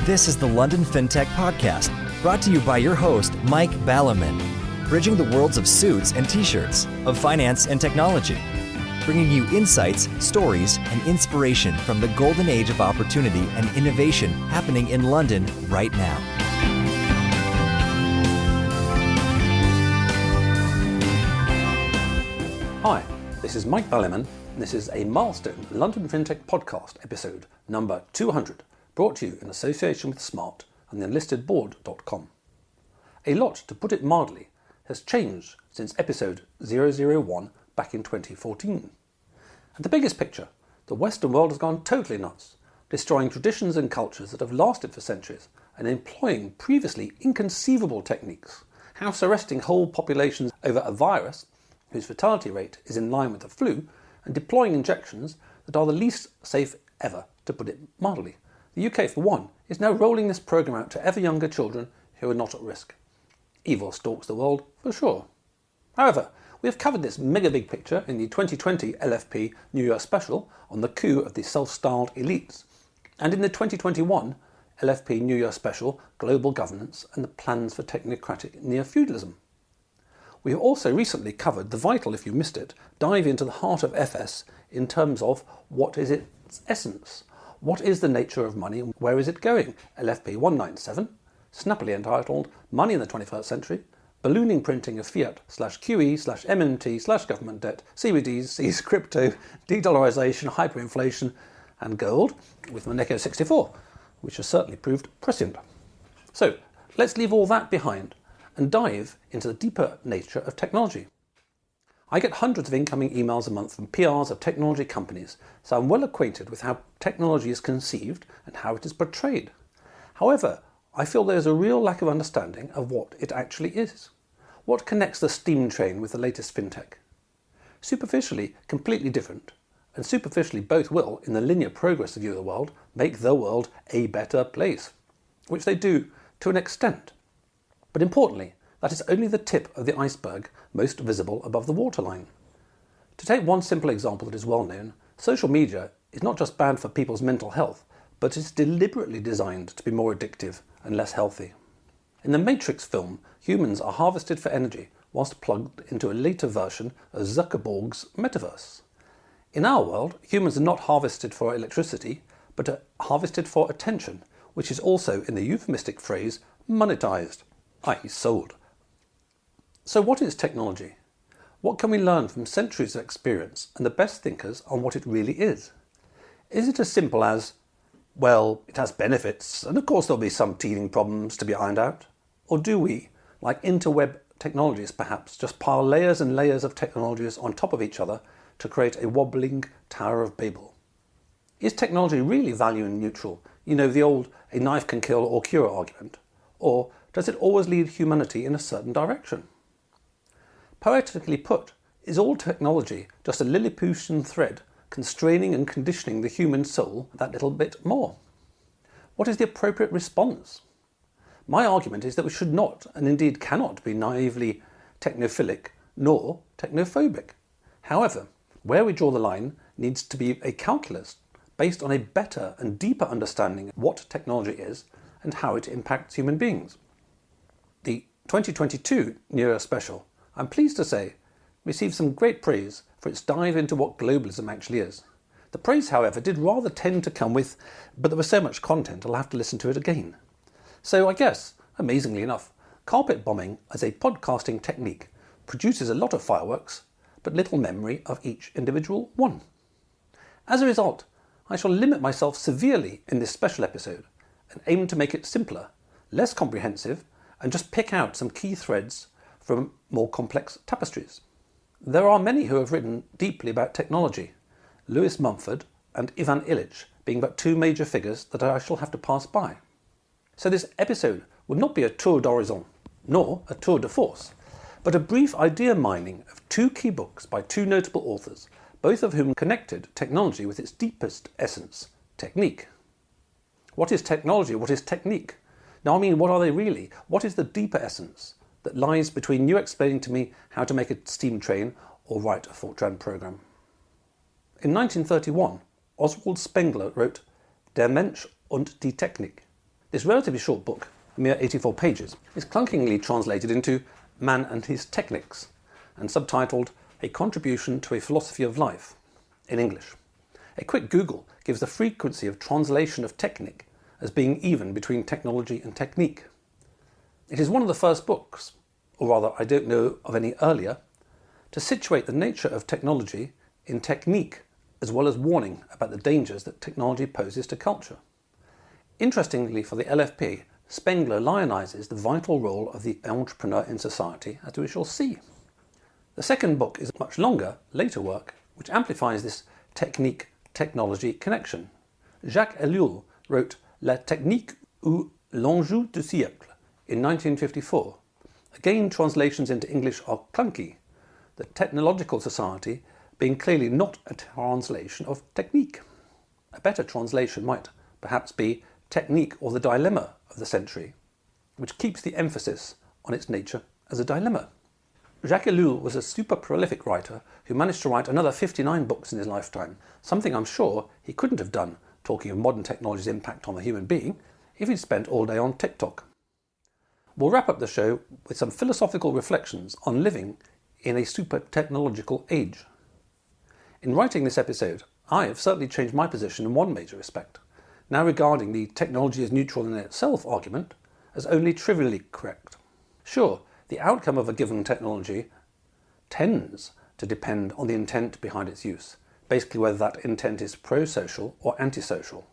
This is the London FinTech Podcast, brought to you by your host, Mike Ballerman, bridging the worlds of suits and t-shirts, of finance and technology, bringing you insights, stories, and inspiration from the golden age of opportunity and innovation happening in London right now. Hi, this is Mike Ballerman, and this is a milestone London FinTech Podcast episode number 200, brought to you in association with Smart and the enlistedboard.com. A lot, to put it mildly, has changed since episode 001 back in 2014. At the biggest picture, the Western world has gone totally nuts, destroying traditions and cultures that have lasted for centuries and employing previously inconceivable techniques, house arresting whole populations over a virus whose fatality rate is in line with the flu, and deploying injections that are the least safe ever, to put it mildly. The UK, for one, is now rolling this programme out to ever younger children who are not at risk. Evil stalks the world, for sure. However, we have covered this mega big picture in the 2020 LFP New Year special on the coup of the self-styled elites, and in the 2021 LFP New Year special Global Governance and the Plans for Technocratic Neo-Feudalism. We have also recently covered the vital, if you missed it, dive into the heart of FS in terms of what is its essence, what is the nature of money and where is it going, LFP197, snappily entitled Money in the 21st Century, Ballooning Printing of Fiat/QE/MMT/Government Debt, CBDCs, Crypto, De-Dollarization, Hyperinflation and Gold, with Monaco 64, which has certainly proved prescient. So, let's leave all that behind and dive into the deeper nature of technology. I get hundreds of incoming emails a month from PRs of technology companies, so I'm well acquainted with how technology is conceived and how it is portrayed. However, I feel there is a real lack of understanding of what it actually is. What connects the steam train with the latest fintech? Superficially, completely different, and superficially both will, in the linear progress view of the world, make the world a better place, which they do to an extent. But importantly, that is only the tip of the iceberg most visible above the waterline. To take one simple example that is well known, social media is not just bad for people's mental health, but is deliberately designed to be more addictive and less healthy. In the Matrix film, humans are harvested for energy whilst plugged into a later version of Zuckerberg's metaverse. In our world, humans are not harvested for electricity, but are harvested for attention, which is also, in the euphemistic phrase, monetized, i.e. sold. So what is technology? What can we learn from centuries of experience and the best thinkers on what it really is? Is it as simple as, well, it has benefits, and of course there'll be some teething problems to be ironed out? Or do we, like interweb technologies perhaps, just pile layers and layers of technologies on top of each other to create a wobbling Tower of Babel? Is technology really value neutral? You know, the old a knife can kill or cure argument. Or does it always lead humanity in a certain direction? Poetically put, is all technology just a Lilliputian thread constraining and conditioning the human soul that little bit more? What is the appropriate response? My argument is that we should not, and indeed cannot, be naively technophilic nor technophobic. However, where we draw the line needs to be a calculus based on a better and deeper understanding of what technology is and how it impacts human beings. The 2022 New Year special, I'm pleased to say, received some great praise for its dive into what globalism actually is. The praise, however, did rather tend to come with, but there was so much content I'll have to listen to it again. So I guess, amazingly enough, carpet bombing as a podcasting technique produces a lot of fireworks, but little memory of each individual one. As a result, I shall limit myself severely in this special episode and aim to make it simpler, less comprehensive, and just pick out some key threads from more complex tapestries. There are many who have written deeply about technology, Lewis Mumford and Ivan Illich being but two major figures that I shall have to pass by. So this episode will not be a tour d'horizon, nor a tour de force, but a brief idea mining of two key books by two notable authors, both of whom connected technology with its deepest essence, technique. What is technology? What is technique? Now, I mean, what are they really? What is the deeper essence that lies between you explaining to me how to make a steam train or write a Fortran program? In 1931, Oswald Spengler wrote Der Mensch und die Technik, This relatively short book, a mere 84 pages, is clunkingly translated into Man and His Techniques and subtitled A Contribution to a Philosophy of Life in English. A quick Google gives the frequency of translation of technique as being even between technology and technique. It is one of the first books, or rather I don't know of any earlier, to situate the nature of technology in technique as well as warning about the dangers that technology poses to culture. Interestingly for the LFP, Spengler lionizes the vital role of the entrepreneur in society, as we shall see. The second book is a much longer, later work, which amplifies this technique-technology connection. Jacques Ellul wrote La technique ou l'enjeu du siècle in 1954. Again, translations into English are clunky, the technological society being clearly not a translation of technique. A better translation might perhaps be technique or the dilemma of the century, which keeps the emphasis on its nature as a dilemma. Jacques Ellul was a super prolific writer who managed to write another 59 books in his lifetime, something I'm sure he couldn't have done, talking of modern technology's impact on the human being, if he'd spent all day on TikTok. We'll wrap up the show with some philosophical reflections on living in a super technological age. In writing this episode, I have certainly changed my position in one major respect, now regarding the technology as neutral in itself argument as only trivially correct. Sure, the outcome of a given technology tends to depend on the intent behind its use, basically whether that intent is pro-social or anti-social.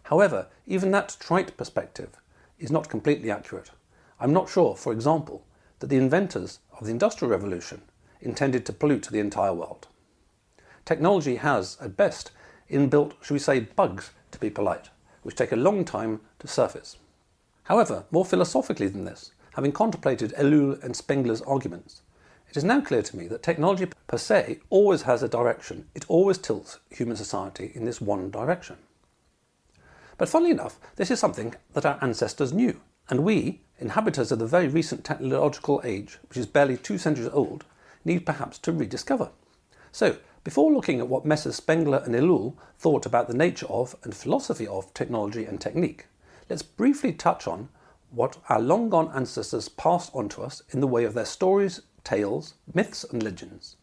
However, even that trite perspective is not completely accurate. I'm not sure, for example, that the inventors of the Industrial Revolution intended to pollute the entire world. Technology has, at best, inbuilt, shall we say, bugs, to be polite, which take a long time to surface. However, more philosophically than this, having contemplated Ellul and Spengler's arguments, it is now clear to me that technology per se always has a direction. It always tilts human society in this one direction. But funnily enough, this is something that our ancestors knew, and we, inhabitants of the very recent technological age, which is barely 2 centuries old, need perhaps to rediscover. So, before looking at what Messrs. Spengler and Ellul thought about the nature of and philosophy of technology and technique, let's briefly touch on what our long-gone ancestors passed on to us in the way of their stories, tales, myths and legends,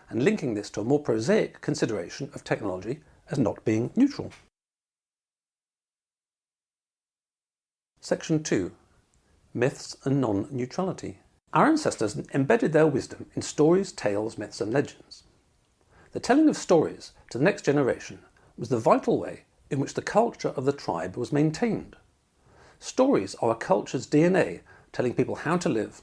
and linking this to a more prosaic consideration of technology as not being neutral. Section 2. Myths and non-neutrality. Our ancestors embedded their wisdom in stories, tales, myths and legends. The telling of stories to the next generation was the vital way in which the culture of the tribe was maintained. Stories are a culture's DNA, telling people how to live,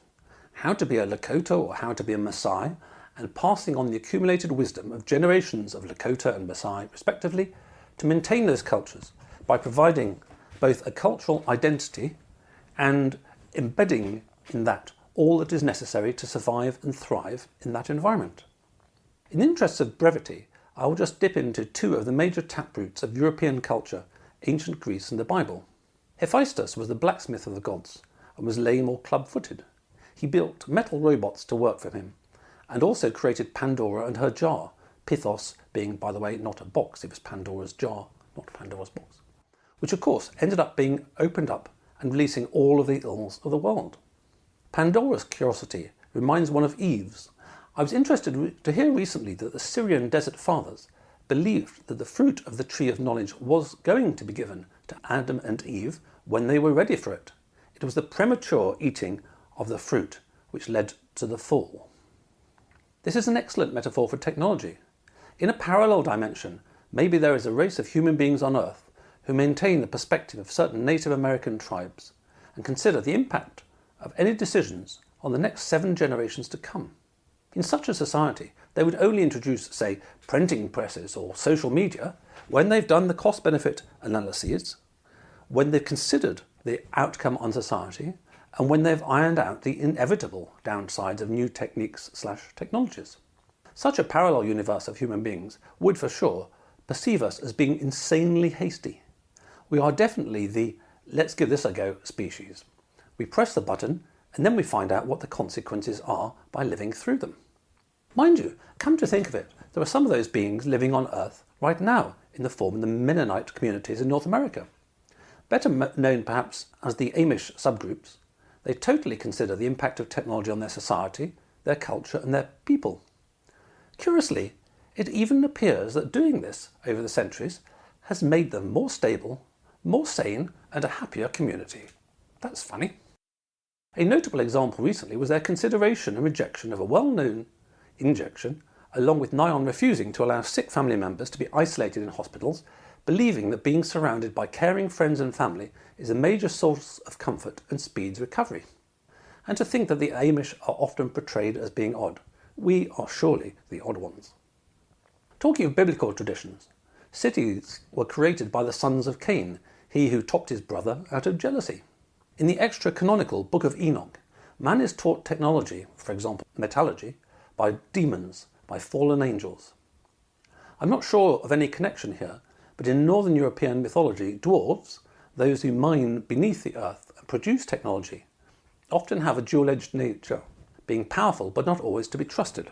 how to be a Lakota or how to be a Maasai, and passing on the accumulated wisdom of generations of Lakota and Maasai, respectively, to maintain those cultures by providing both a cultural identity and embedding in that all that is necessary to survive and thrive in that environment. In the interests of brevity, I will just dip into two of the major taproots of European culture, ancient Greece and the Bible. Hephaestus was the blacksmith of the gods and was lame or club-footed. He built metal robots to work for him and also created Pandora and her jar, Pythos being, by the way, not a box, it was Pandora's jar, not Pandora's box, which of course ended up being opened up and releasing all of the ills of the world. Pandora's curiosity reminds one of Eve's. I was interested to hear recently that the Syrian desert fathers believed that the fruit of the tree of knowledge was going to be given to Adam and Eve when they were ready for it. It was the premature eating of the fruit which led to the fall. This is an excellent metaphor for technology. In a parallel dimension, maybe there is a race of human beings on Earth who maintain the perspective of certain Native American tribes and consider the impact of any decisions on the next 7 generations to come. In such a society, they would only introduce, say, printing presses or social media when they've done the cost-benefit analyses, when they've considered the outcome on society, and when they've ironed out the inevitable downsides of new techniques/technologies. Such a parallel universe of human beings would, for sure, perceive us as being insanely hasty. We are definitely the let's give this a go species. We press the button and then we find out what the consequences are by living through them. Mind you, come to think of it, there are some of those beings living on Earth right now in the form of the Mennonite communities in North America. Better known perhaps as the Amish subgroups, they totally consider the impact of technology on their society, their culture and their people. Curiously, it even appears that doing this over the centuries has made them more stable, more sane and a happier community. That's funny. A notable example recently was their consideration and rejection of a well-known injection, along with nigh on refusing to allow sick family members to be isolated in hospitals, believing that being surrounded by caring friends and family is a major source of comfort and speeds recovery. And to think that the Amish are often portrayed as being odd. We are surely the odd ones. Talking of biblical traditions, cities were created by the sons of Cain, he who topped his brother out of jealousy. In the extra-canonical Book of Enoch, man is taught technology, for example metallurgy, by demons, by fallen angels. I'm not sure of any connection here, but in Northern European mythology, dwarves, those who mine beneath the earth and produce technology, often have a dual-edged nature, being powerful but not always to be trusted.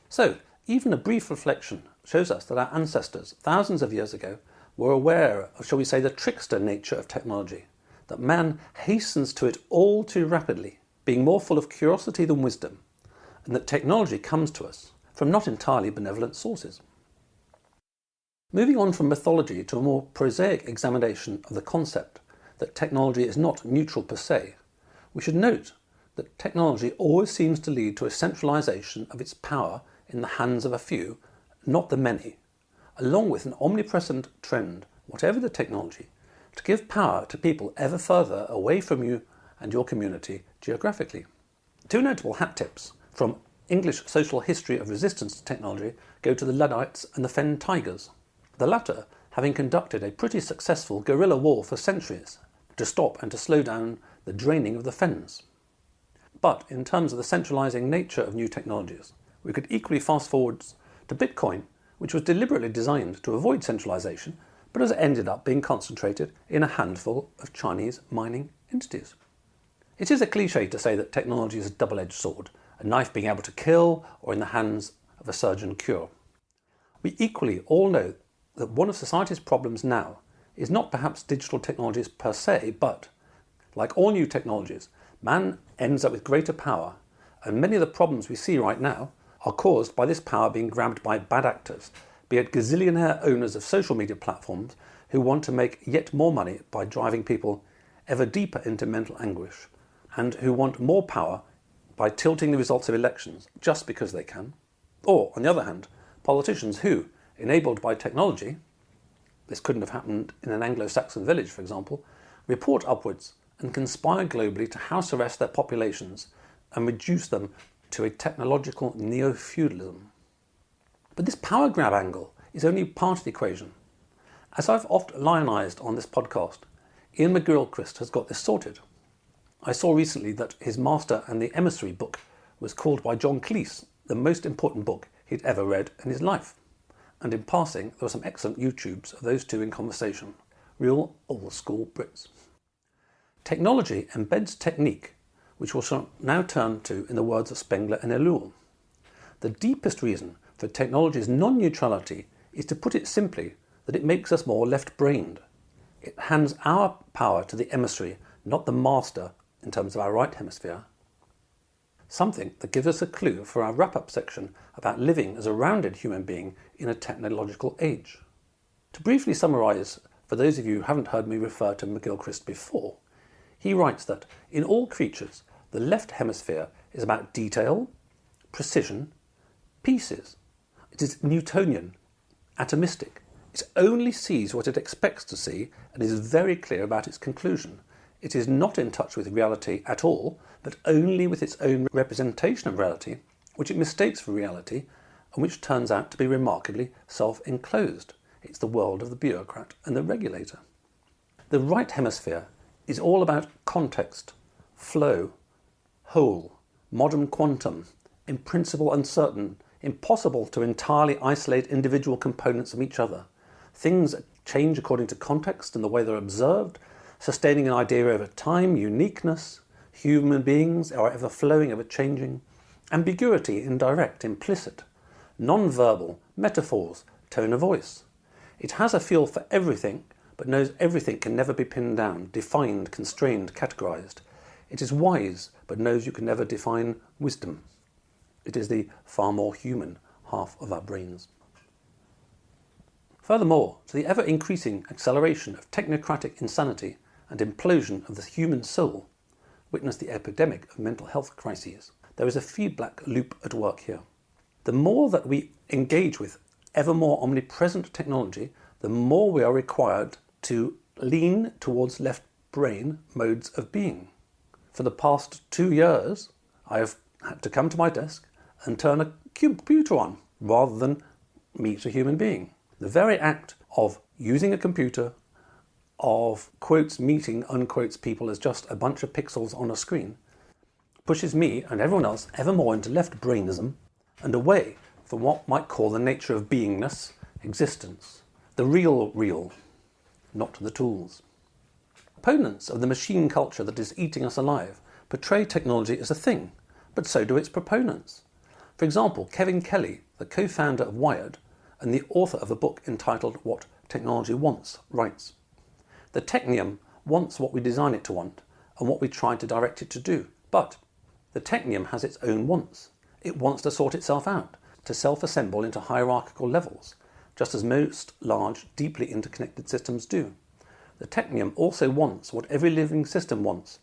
So, even a brief reflection shows us that our ancestors, thousands of years ago, were aware of, shall we say, the trickster nature of technology, that man hastens to it all too rapidly, being more full of curiosity than wisdom, and that technology comes to us from not entirely benevolent sources. Moving on from mythology to a more prosaic examination of the concept that technology is not neutral per se, we should note that technology always seems to lead to a centralisation of its power in the hands of a few, not the many, along with an omnipresent trend, whatever the technology, to give power to people ever further away from you and your community geographically. Two notable hat tips from English Social History of Resistance to Technology go to the Luddites and the Fen Tigers, the latter having conducted a pretty successful guerrilla war for centuries to stop and to slow down the draining of the fens. But in terms of the centralising nature of new technologies, we could equally fast forward to Bitcoin, which was deliberately designed to avoid centralisation, but has ended up being concentrated in a handful of Chinese mining entities. It is a cliché to say that technology is a double-edged sword, a knife being able to kill or in the hands of a surgeon cure. We equally all know that one of society's problems now is not perhaps digital technologies per se, but, like all new technologies, man ends up with greater power, and many of the problems we see right now are caused by this power being grabbed by bad actors, be it gazillionaire owners of social media platforms who want to make yet more money by driving people ever deeper into mental anguish, and who want more power by tilting the results of elections just because they can, or, on the other hand, politicians who, enabled by technology, this couldn't have happened in an Anglo-Saxon village, for example, report upwards and conspire globally to house arrest their populations and reduce them to a technological neo-feudalism. But this power grab angle is only part of the equation. As I've oft lionised on this podcast, Ian McGilchrist has got this sorted. I saw recently that his Master and the Emissary book was called by John Cleese the most important book he'd ever read in his life. And in passing, there were some excellent YouTubes of those two in conversation. Real old-school Brits. Technology embeds technique, which we shall now turn to in the words of Spengler and Ellul. The deepest reason for technology's non-neutrality is, to put it simply, that it makes us more left-brained. It hands our power to the emissary, not the master, in terms of our right hemisphere. Something that gives us a clue for our wrap-up section about living as a rounded human being in a technological age. To briefly summarise, for those of you who haven't heard me refer to McGilchrist before, he writes that in all creatures, the left hemisphere is about detail, precision, pieces. It is Newtonian, atomistic. It only sees what it expects to see and is very clear about its conclusion. It is not in touch with reality at all, but only with its own representation of reality, which it mistakes for reality, and which turns out to be remarkably self-enclosed. It's the world of the bureaucrat and the regulator. The right hemisphere is all about context, flow, whole, modern quantum, in principle uncertain, impossible to entirely isolate individual components from each other. Things change according to context and the way they're observed, sustaining an idea over time, uniqueness, human beings are ever flowing, ever changing, ambiguity, indirect, implicit, non-verbal, metaphors, tone of voice. It has a feel for everything, but knows everything can never be pinned down, defined, constrained, categorized. It is wise, but knows you can never define wisdom. It is the far more human half of our brains. Furthermore, to the ever-increasing acceleration of technocratic insanity and implosion of the human soul, witness the epidemic of mental health crises, there is a feedback loop at work here. The more that we engage with ever more omnipresent technology, the more we are required to lean towards left brain modes of being. For the past 2 years, I have had to come to my desk and turn a computer on rather than meet a human being. The very act of using a computer, of quotes meeting unquotes people as just a bunch of pixels on a screen, pushes me and everyone else ever more into left brainism and away from what might call the nature of beingness, existence, the real, not the tools. Opponents of the machine culture that is eating us alive portray technology as a thing, but so do its proponents. For example, Kevin Kelly, the co-founder of Wired and the author of a book entitled What Technology Wants, writes, "The technium wants what we design it to want and what we try to direct it to do, but the technium has its own wants. It wants to sort itself out, to self-assemble into hierarchical levels, just as most large, deeply interconnected systems do. The technium also wants what every living system wants,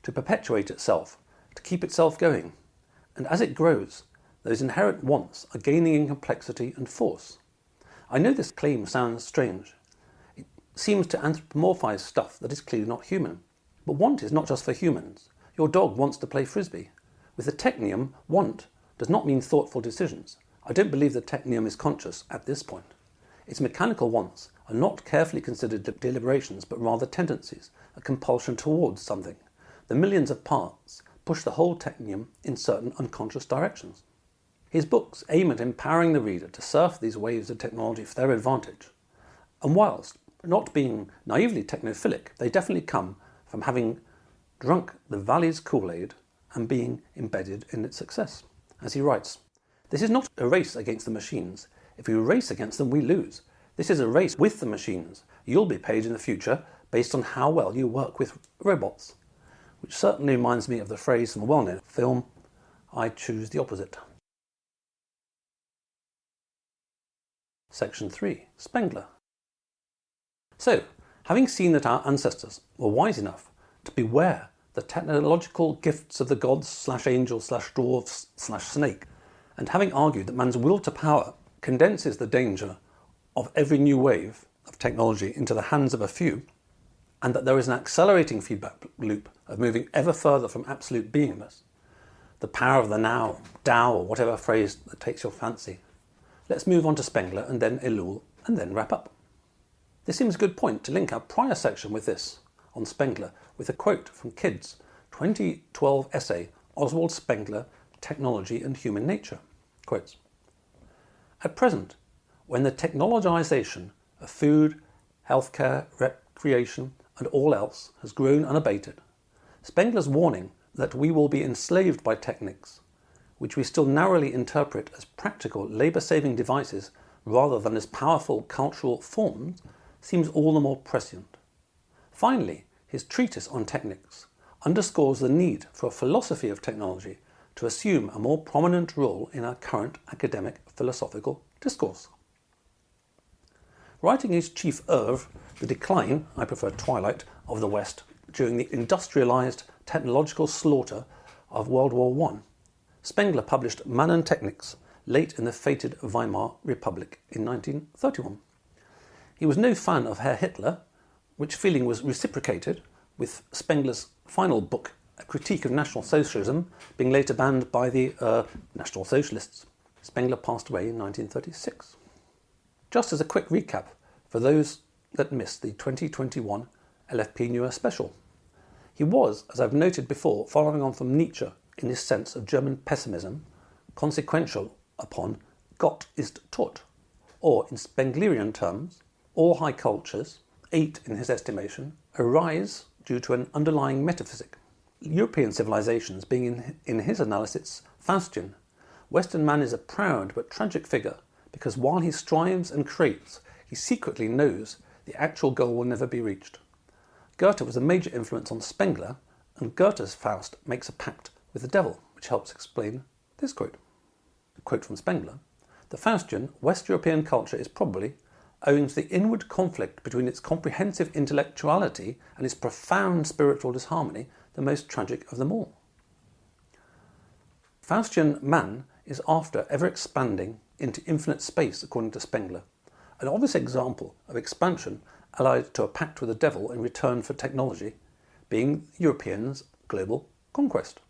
to perpetuate itself, to keep itself going. And as it grows, those inherent wants are gaining in complexity and force." I know this claim sounds strange. It seems to anthropomorphize stuff that is clearly not human. But want is not just for humans. Your dog wants to play frisbee. With the technium, want does not mean thoughtful decisions. I don't believe the technium is conscious at this point. Its mechanical wants are not carefully considered deliberations, but rather tendencies, a compulsion towards something. The millions of parts push the whole technium in certain unconscious directions. His books aim at empowering the reader to surf these waves of technology for their advantage. And whilst not being naively technophilic, they definitely come from having drunk the Valley's Kool-Aid and being embedded in its success. As he writes, "This is not a race against the machines. If we race against them, we lose. This is a race with the machines. You'll be paid in the future based on how well you work with robots." Which certainly reminds me of the phrase from a well-known film, "I choose the opposite." Section 3. Spengler. So, having seen that our ancestors were wise enough to beware the technological gifts of the gods/angels/dwarves/snake, and having argued that man's will to power condenses the danger of every new wave of technology into the hands of a few, and that there is an accelerating feedback loop of moving ever further from absolute beingness, the power of the now, Tao, or whatever phrase that takes your fancy, let's move on to Spengler and then Ellul and then wrap up. This seems a good point to link our prior section with this, on Spengler, with a quote from Kidd's 2012 essay, Oswald Spengler, Technology and Human Nature. Quotes, "At present, when the technologization of food, healthcare, recreation, and all else has grown unabated, Spengler's warning that we will be enslaved by techniques, which we still narrowly interpret as practical labour-saving devices rather than as powerful cultural forms, seems all the more prescient. Finally, his treatise on techniques underscores the need for a philosophy of technology to assume a more prominent role in our current academic philosophical discourse." Writing his chief oeuvre, The Decline, I prefer Twilight, of the West, during the industrialised technological slaughter of World War I, Spengler published Man and Technics late in the fated Weimar Republic in 1931. He was no fan of Herr Hitler, which feeling was reciprocated, with Spengler's final book, A Critique of National Socialism, being later banned by the National Socialists. Spengler passed away in 1936. Just as a quick recap for those that missed the 2021 LFP Newer special. He was, as I've noted before, following on from Nietzsche in his sense of German pessimism, consequential upon Gott ist tot, or in Spenglerian terms, all high cultures, 8 in his estimation, arise due to an underlying metaphysic. European civilizations being in his analysis Faustian, Western man is a proud but tragic figure because while he strives and creates, he secretly knows the actual goal will never be reached. Goethe was a major influence on Spengler, and Goethe's Faust makes a pact with the devil, which helps explain this quote. A quote from Spengler: "The Faustian West European culture is probably, owing to the inward conflict between its comprehensive intellectuality and its profound spiritual disharmony, the most tragic of them all." Faustian man is after ever expanding into infinite space, according to Spengler, an obvious example of expansion allied to a pact with the devil in return for technology, being Europeans' global conquest.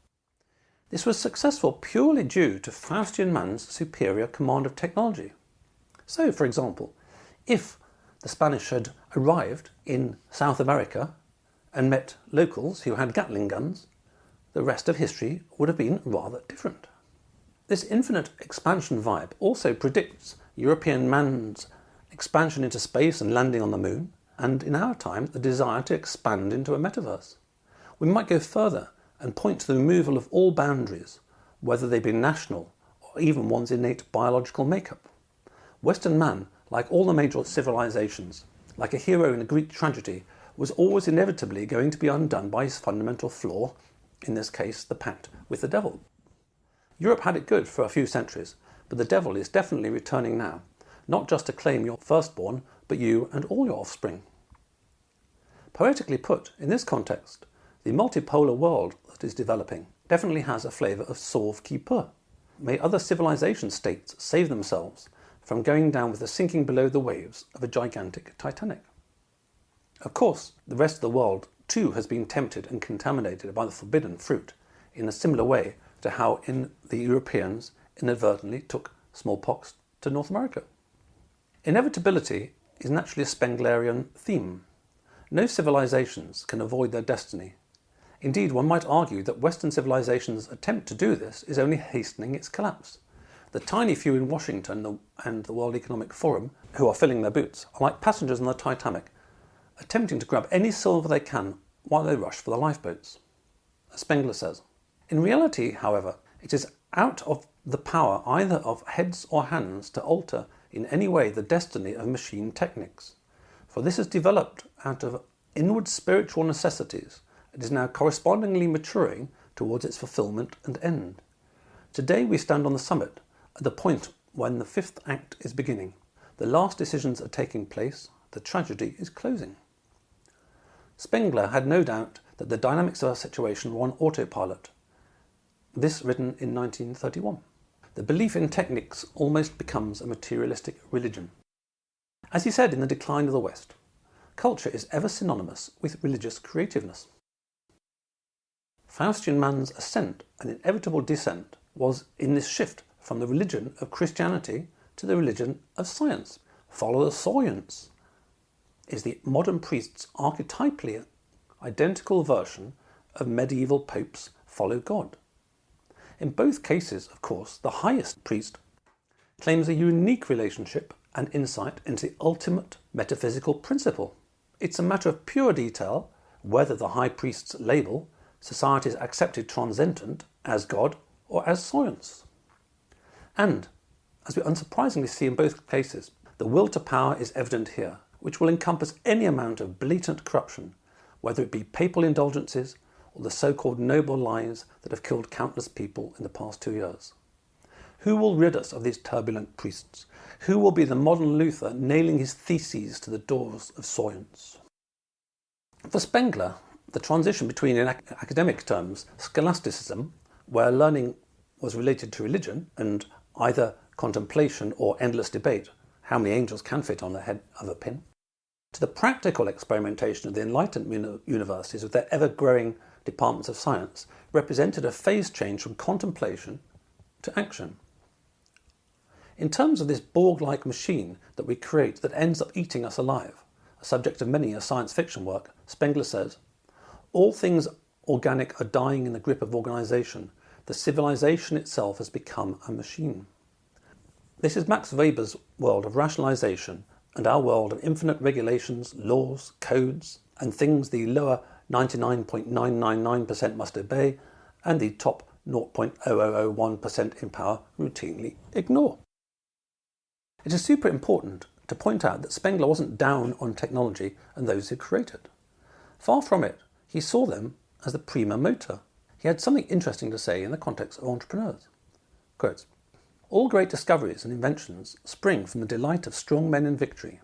This was successful purely due to Faustian man's superior command of technology. So, for example, if the Spanish had arrived in South America and met locals who had Gatling guns, the rest of history would have been rather different. This infinite expansion vibe also predicts European man's expansion into space and landing on the moon, and in our time, the desire to expand into a metaverse. We might go further and point to the removal of all boundaries, whether they be national or even one's innate biological makeup. Western man, like all the major civilizations, like a hero in a Greek tragedy, was always inevitably going to be undone by his fundamental flaw, in this case, the pact with the devil. Europe had it good for a few centuries, but the devil is definitely returning now, not just to claim your firstborn, but you and all your offspring. Poetically put, in this context, the multipolar world that is developing definitely has a flavour of sauve-qui-peut. May other civilization states save themselves from going down with the sinking below the waves of a gigantic Titanic. Of course, the rest of the world too has been tempted and contaminated by the forbidden fruit in a similar way to how the Europeans inadvertently took smallpox to North America. Inevitability is naturally a Spenglerian theme. No civilizations can avoid their destiny. Indeed, one might argue that Western civilization's attempt to do this is only hastening its collapse. The tiny few in Washington and the World Economic Forum who are filling their boots are like passengers on the Titanic, attempting to grab any silver they can while they rush for the lifeboats. As Spengler says, in reality, however, it is out of the power either of heads or hands to alter in any way the destiny of machine techniques. For this is developed out of inward spiritual necessities. It is now correspondingly maturing towards its fulfillment and end. Today we stand on the summit, at the point when the fifth act is beginning. The last decisions are taking place, the tragedy is closing. Spengler had no doubt that the dynamics of our situation were on autopilot. This written in 1931. The belief in techniques almost becomes a materialistic religion. As he said in The Decline of the West, culture is ever synonymous with religious creativeness. Faustian man's ascent and inevitable descent was in this shift from the religion of Christianity to the religion of science. Follow the science is the modern priest's archetypally identical version of medieval popes follow God. In both cases, of course, the highest priest claims a unique relationship and insight into the ultimate metaphysical principle. It's a matter of pure detail whether the high priest's label, society's accepted transcendent, as God or as science. And, as we unsurprisingly see in both cases, the will to power is evident here, which will encompass any amount of blatant corruption, whether it be papal indulgences or the so-called noble lies that have killed countless people in the past 2 years. Who will rid us of these turbulent priests? Who will be the modern Luther nailing his theses to the doors of science? For Spengler, the transition between, in academic terms, scholasticism, where learning was related to religion and either contemplation or endless debate, how many angels can fit on the head of a pin, to the practical experimentation of the Enlightenment universities with their ever-growing departments of science, represented a phase change from contemplation to action. In terms of this Borg-like machine that we create that ends up eating us alive, a subject of many a science fiction work, Spengler says, all things organic are dying in the grip of organisation. The civilization itself has become a machine. This is Max Weber's world of rationalisation and our world of infinite regulations, laws, codes, and things the lower 99.999% must obey and the top 0.0001% in power routinely ignore. It is super important to point out that Spengler wasn't down on technology and those who created. Far from it, he saw them as the prima motor. He had something interesting to say in the context of entrepreneurs. Quotes, "All great discoveries and inventions spring from the delight of strong men in victory.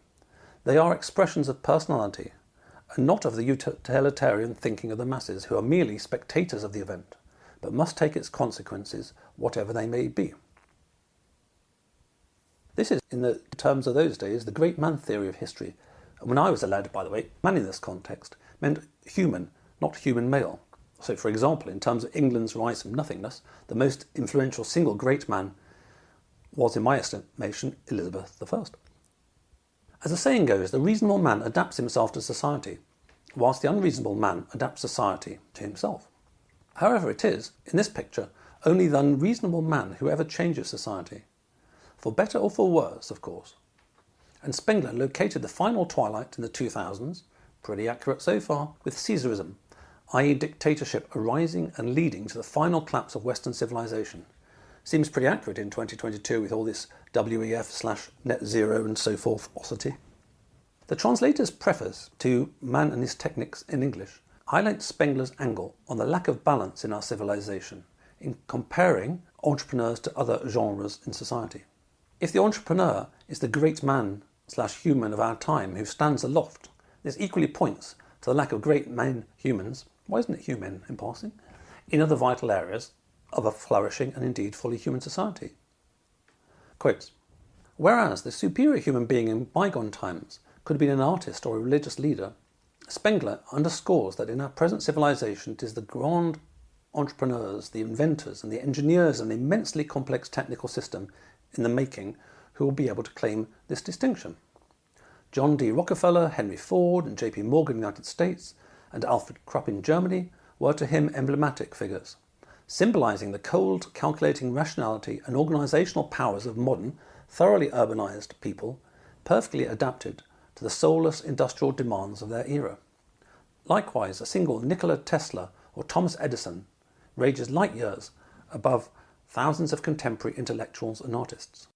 They are expressions of personality, and not of the utilitarian thinking of the masses, who are merely spectators of the event, but must take its consequences, whatever they may be." This is, in the terms of those days, the great man theory of history. And when I was a lad, by the way, man in this context meant human, not human male. So, for example, in terms of England's rise from nothingness, the most influential single great man was, in my estimation, Elizabeth I. As the saying goes, the reasonable man adapts himself to society, whilst the unreasonable man adapts society to himself. However, it is, in this picture, only the unreasonable man who ever changes society. For better or for worse, of course. And Spengler located the final twilight in the 2000s, pretty accurate so far, with Caesarism, i.e. dictatorship arising and leading to the final collapse of Western civilization. Seems pretty accurate in 2022 with all this WEF/net zero and so forth osity. The translator's preface to Man and His Techniques in English highlights Spengler's angle on the lack of balance in our civilization in comparing entrepreneurs to other genres in society. If the entrepreneur is the great man/human of our time who stands aloft, this equally points to the lack of great men humans, why isn't it human in passing, in other vital areas of a flourishing and indeed fully human society. Quotes, "Whereas the superior human being in bygone times could have been an artist or a religious leader, Spengler underscores that in our present civilization it is the grand entrepreneurs, the inventors and the engineers of an immensely complex technical system in the making who will be able to claim this distinction. John D. Rockefeller, Henry Ford and J.P. Morgan in the United States and Alfred Krupp in Germany were to him emblematic figures, symbolizing the cold, calculating rationality and organizational powers of modern, thoroughly urbanized people, perfectly adapted to the soulless industrial demands of their era. Likewise, a single Nikola Tesla or Thomas Edison rages light years above thousands of contemporary intellectuals and artists.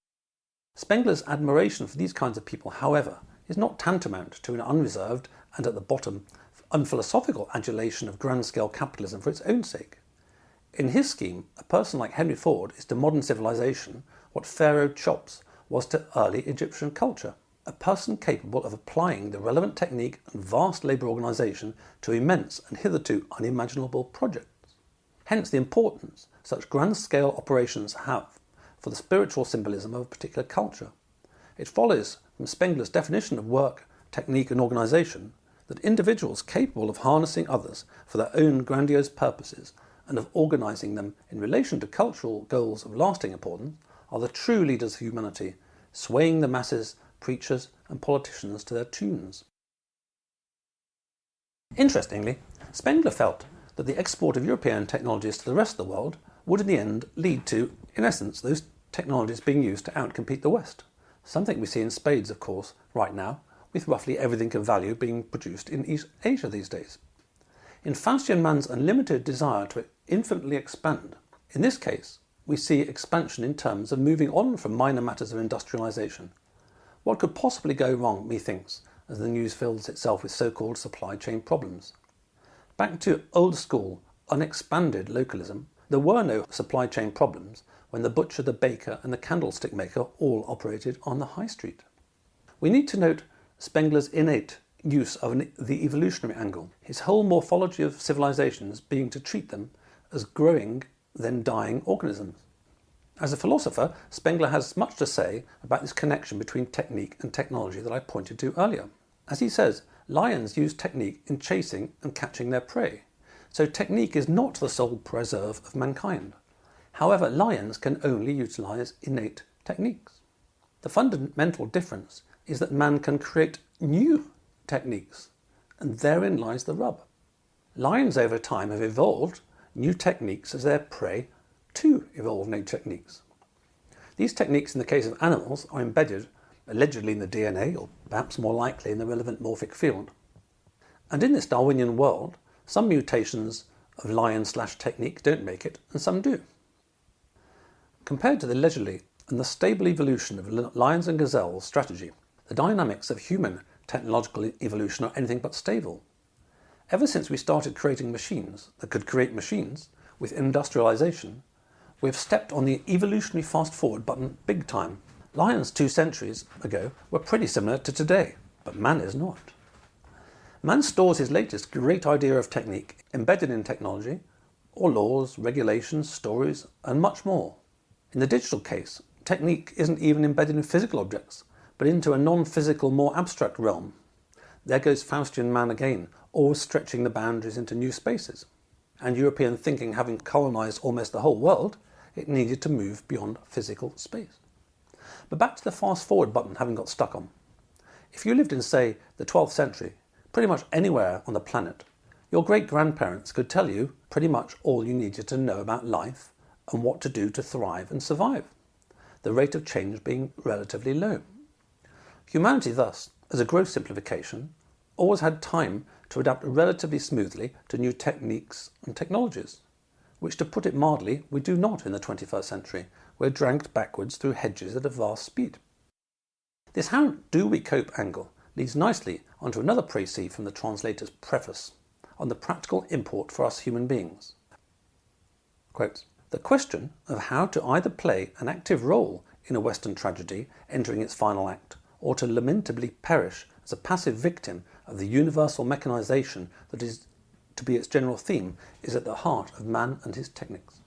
Spengler's admiration for these kinds of people, however, is not tantamount to an unreserved and, at the bottom, unphilosophical adulation of grand-scale capitalism for its own sake. In his scheme, a person like Henry Ford is to modern civilization what Pharaoh Chops was to early Egyptian culture, a person capable of applying the relevant technique and vast labour organisation to immense and hitherto unimaginable projects. Hence the importance such grand-scale operations have for the spiritual symbolism of a particular culture. It follows from Spengler's definition of work, technique and organisation that individuals capable of harnessing others for their own grandiose purposes and of organising them in relation to cultural goals of lasting importance are the true leaders of humanity, swaying the masses, preachers and politicians to their tunes. Interestingly, Spengler felt that the export of European technologies to the rest of the world would in the end lead to, in essence, those technologies being used to outcompete the West. Something we see in spades, of course, right now, with roughly everything of value being produced in East Asia these days. In Faustian man's unlimited desire to infinitely expand, in this case, we see expansion in terms of moving on from minor matters of industrialization. What could possibly go wrong, methinks, as the news fills itself with so-called supply chain problems? Back to old school, unexpanded localism, there were no supply chain problems when the butcher, the baker and the candlestick maker all operated on the high street. We need to note Spengler's innate use of the evolutionary angle, his whole morphology of civilizations being to treat them as growing, then dying organisms. As a philosopher, Spengler has much to say about this connection between technique and technology that I pointed to earlier. As he says, lions use technique in chasing and catching their prey, so technique is not the sole preserve of mankind. However, lions can only utilize innate techniques. The fundamental difference is that man can create new techniques, and therein lies the rub. Lions over time have evolved new techniques as their prey to evolve new techniques. These techniques in the case of animals are embedded allegedly in the DNA, or perhaps more likely in the relevant morphic field. And in this Darwinian world, some mutations of lion/technique don't make it, and some do. Compared to the leisurely and the stable evolution of lions and gazelles strategy, the dynamics of human technological evolution are anything but stable. Ever since we started creating machines that could create machines, with industrialization, we have stepped on the evolutionary fast-forward button big time. Lions 2 centuries ago were pretty similar to today, but man is not. Man stores his latest great idea of technique embedded in technology, or laws, regulations, stories, and much more. In the digital case, technique isn't even embedded in physical objects, but into a non-physical, more abstract realm. There goes Faustian man again, always stretching the boundaries into new spaces. And European thinking having colonised almost the whole world, it needed to move beyond physical space. But back to the fast-forward button having got stuck on. If you lived in, say, the 12th century, pretty much anywhere on the planet, your great-grandparents could tell you pretty much all you needed to know about life and what to do to thrive and survive, the rate of change being relatively low. Humanity thus, as a gross simplification, always had time to adapt relatively smoothly to new techniques and technologies, which, to put it mildly, we do not in the 21st century. We're dragged backwards through hedges at a vast speed. This how do we cope angle leads nicely onto another précis from the translator's preface on the practical import for us human beings. Quote, "The question of how to either play an active role in a Western tragedy entering its final act, or to lamentably perish as a passive victim of the universal mechanization that is to be its general theme, is at the heart of man and his techniques."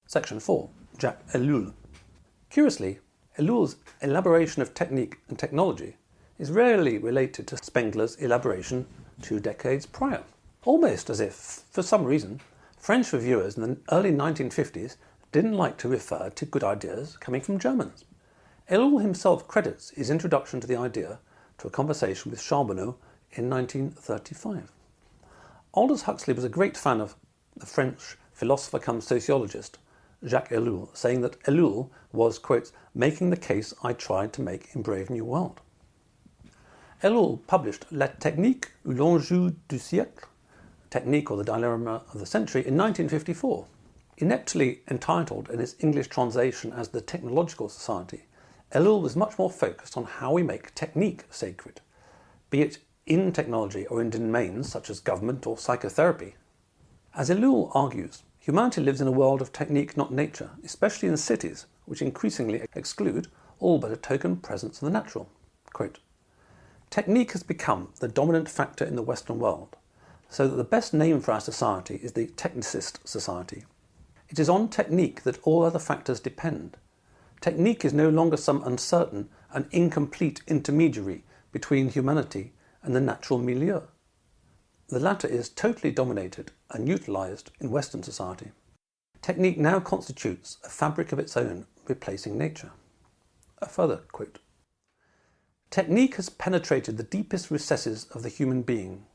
Section 4. Jacques Ellul. Curiously, Ellul's elaboration of technique and technology is rarely related to Spengler's elaboration 2 decades prior. Almost as if, for some reason, French reviewers in the early 1950s didn't like to refer to good ideas coming from Germans. Ellul himself credits his introduction to the idea to a conversation with Charbonneau in 1935. Aldous Huxley was a great fan of the French philosopher-cum-sociologist Jacques Ellul, saying that Ellul was, quote, "making the case I tried to make in Brave New World." Ellul published La technique ou l'enjeu du siècle, Technique or the Dilemma of the Century, in 1954. Ineptly entitled in its English translation as The Technological Society, Ellul was much more focused on how we make technique sacred, be it in technology or in domains such as government or psychotherapy. As Ellul argues, humanity lives in a world of technique, not nature, especially in cities, which increasingly exclude all but a token presence of the natural. Quote, "Technique has become the dominant factor in the Western world, so that the best name for our society is the technicist society. It is on technique that all other factors depend. Technique is no longer some uncertain and incomplete intermediary between humanity and the natural milieu. The latter is totally dominated and utilized in Western society. Technique now constitutes a fabric of its own, replacing nature." A further quote, "Technique has penetrated the deepest recesses of the human being.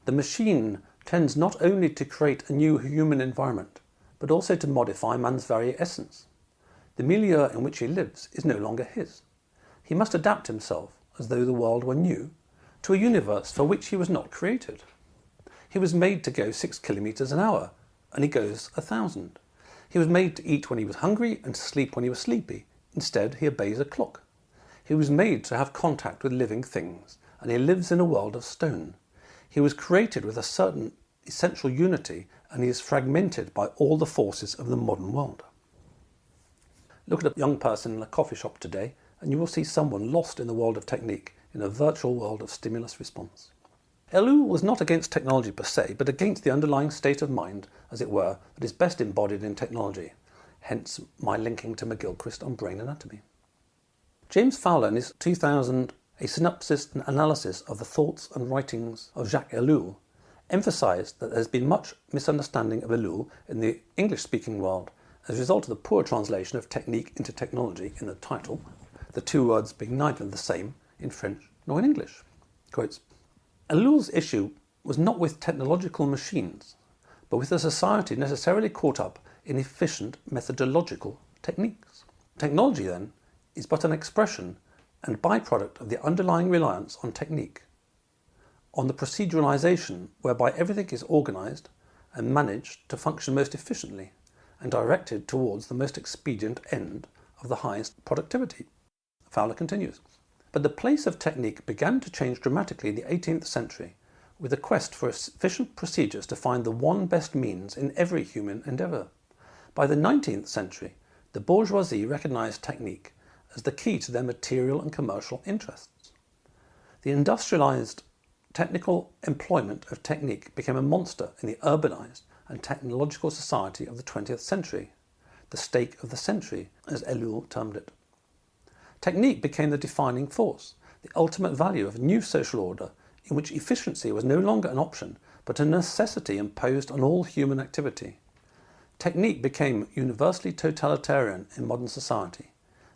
The machine tends not only to create a new human environment, but also to modify man's very essence. The milieu in which he lives is no longer his. He must adapt himself, as though the world were new, to a universe for which he was not created. He was made to go 6 kilometers an hour, and he goes 1,000. He was made to eat when he was hungry and to sleep when he was sleepy. Instead, he obeys a clock. He was made to have contact with living things, and he lives in a world of stone. He was created with a certain essential unity, and he is fragmented by all the forces of the modern world." Look at a young person in a coffee shop today, and you will see someone lost in the world of technique, in a virtual world of stimulus response. Ellul was not against technology per se, but against the underlying state of mind, as it were, that is best embodied in technology, hence my linking to McGilchrist on brain anatomy. James Fowler, in his 2000 A Synopsis and Analysis of the Thoughts and Writings of Jacques Ellul, emphasized that there has been much misunderstanding of Ellul in the English-speaking world as a result of the poor translation of technique into technology in the title, the two words being neither the same in French nor in English. Quotes, "Ellul's issue was not with technological machines, but with a society necessarily caught up in efficient methodological techniques. Technology, then, is but an expression and byproduct of the underlying reliance on technique, on the proceduralization whereby everything is organized and managed to function most efficiently and directed towards the most expedient end of of the highest productivity. Fowler continues. But the place of technique began to change dramatically in the 18th century, with a quest for efficient procedures to find the one best means in every human endeavour. By the 19th century, the bourgeoisie recognised technique as the key to their material and commercial interests. The industrialised technical employment of technique became a monster in the urbanised and technological society of the 20th century, the stake of the century, as Ellul termed it. Technique became the defining force, the ultimate value of a new social order in which efficiency was no longer an option, but a necessity imposed on all human activity. Technique became universally totalitarian in modern society,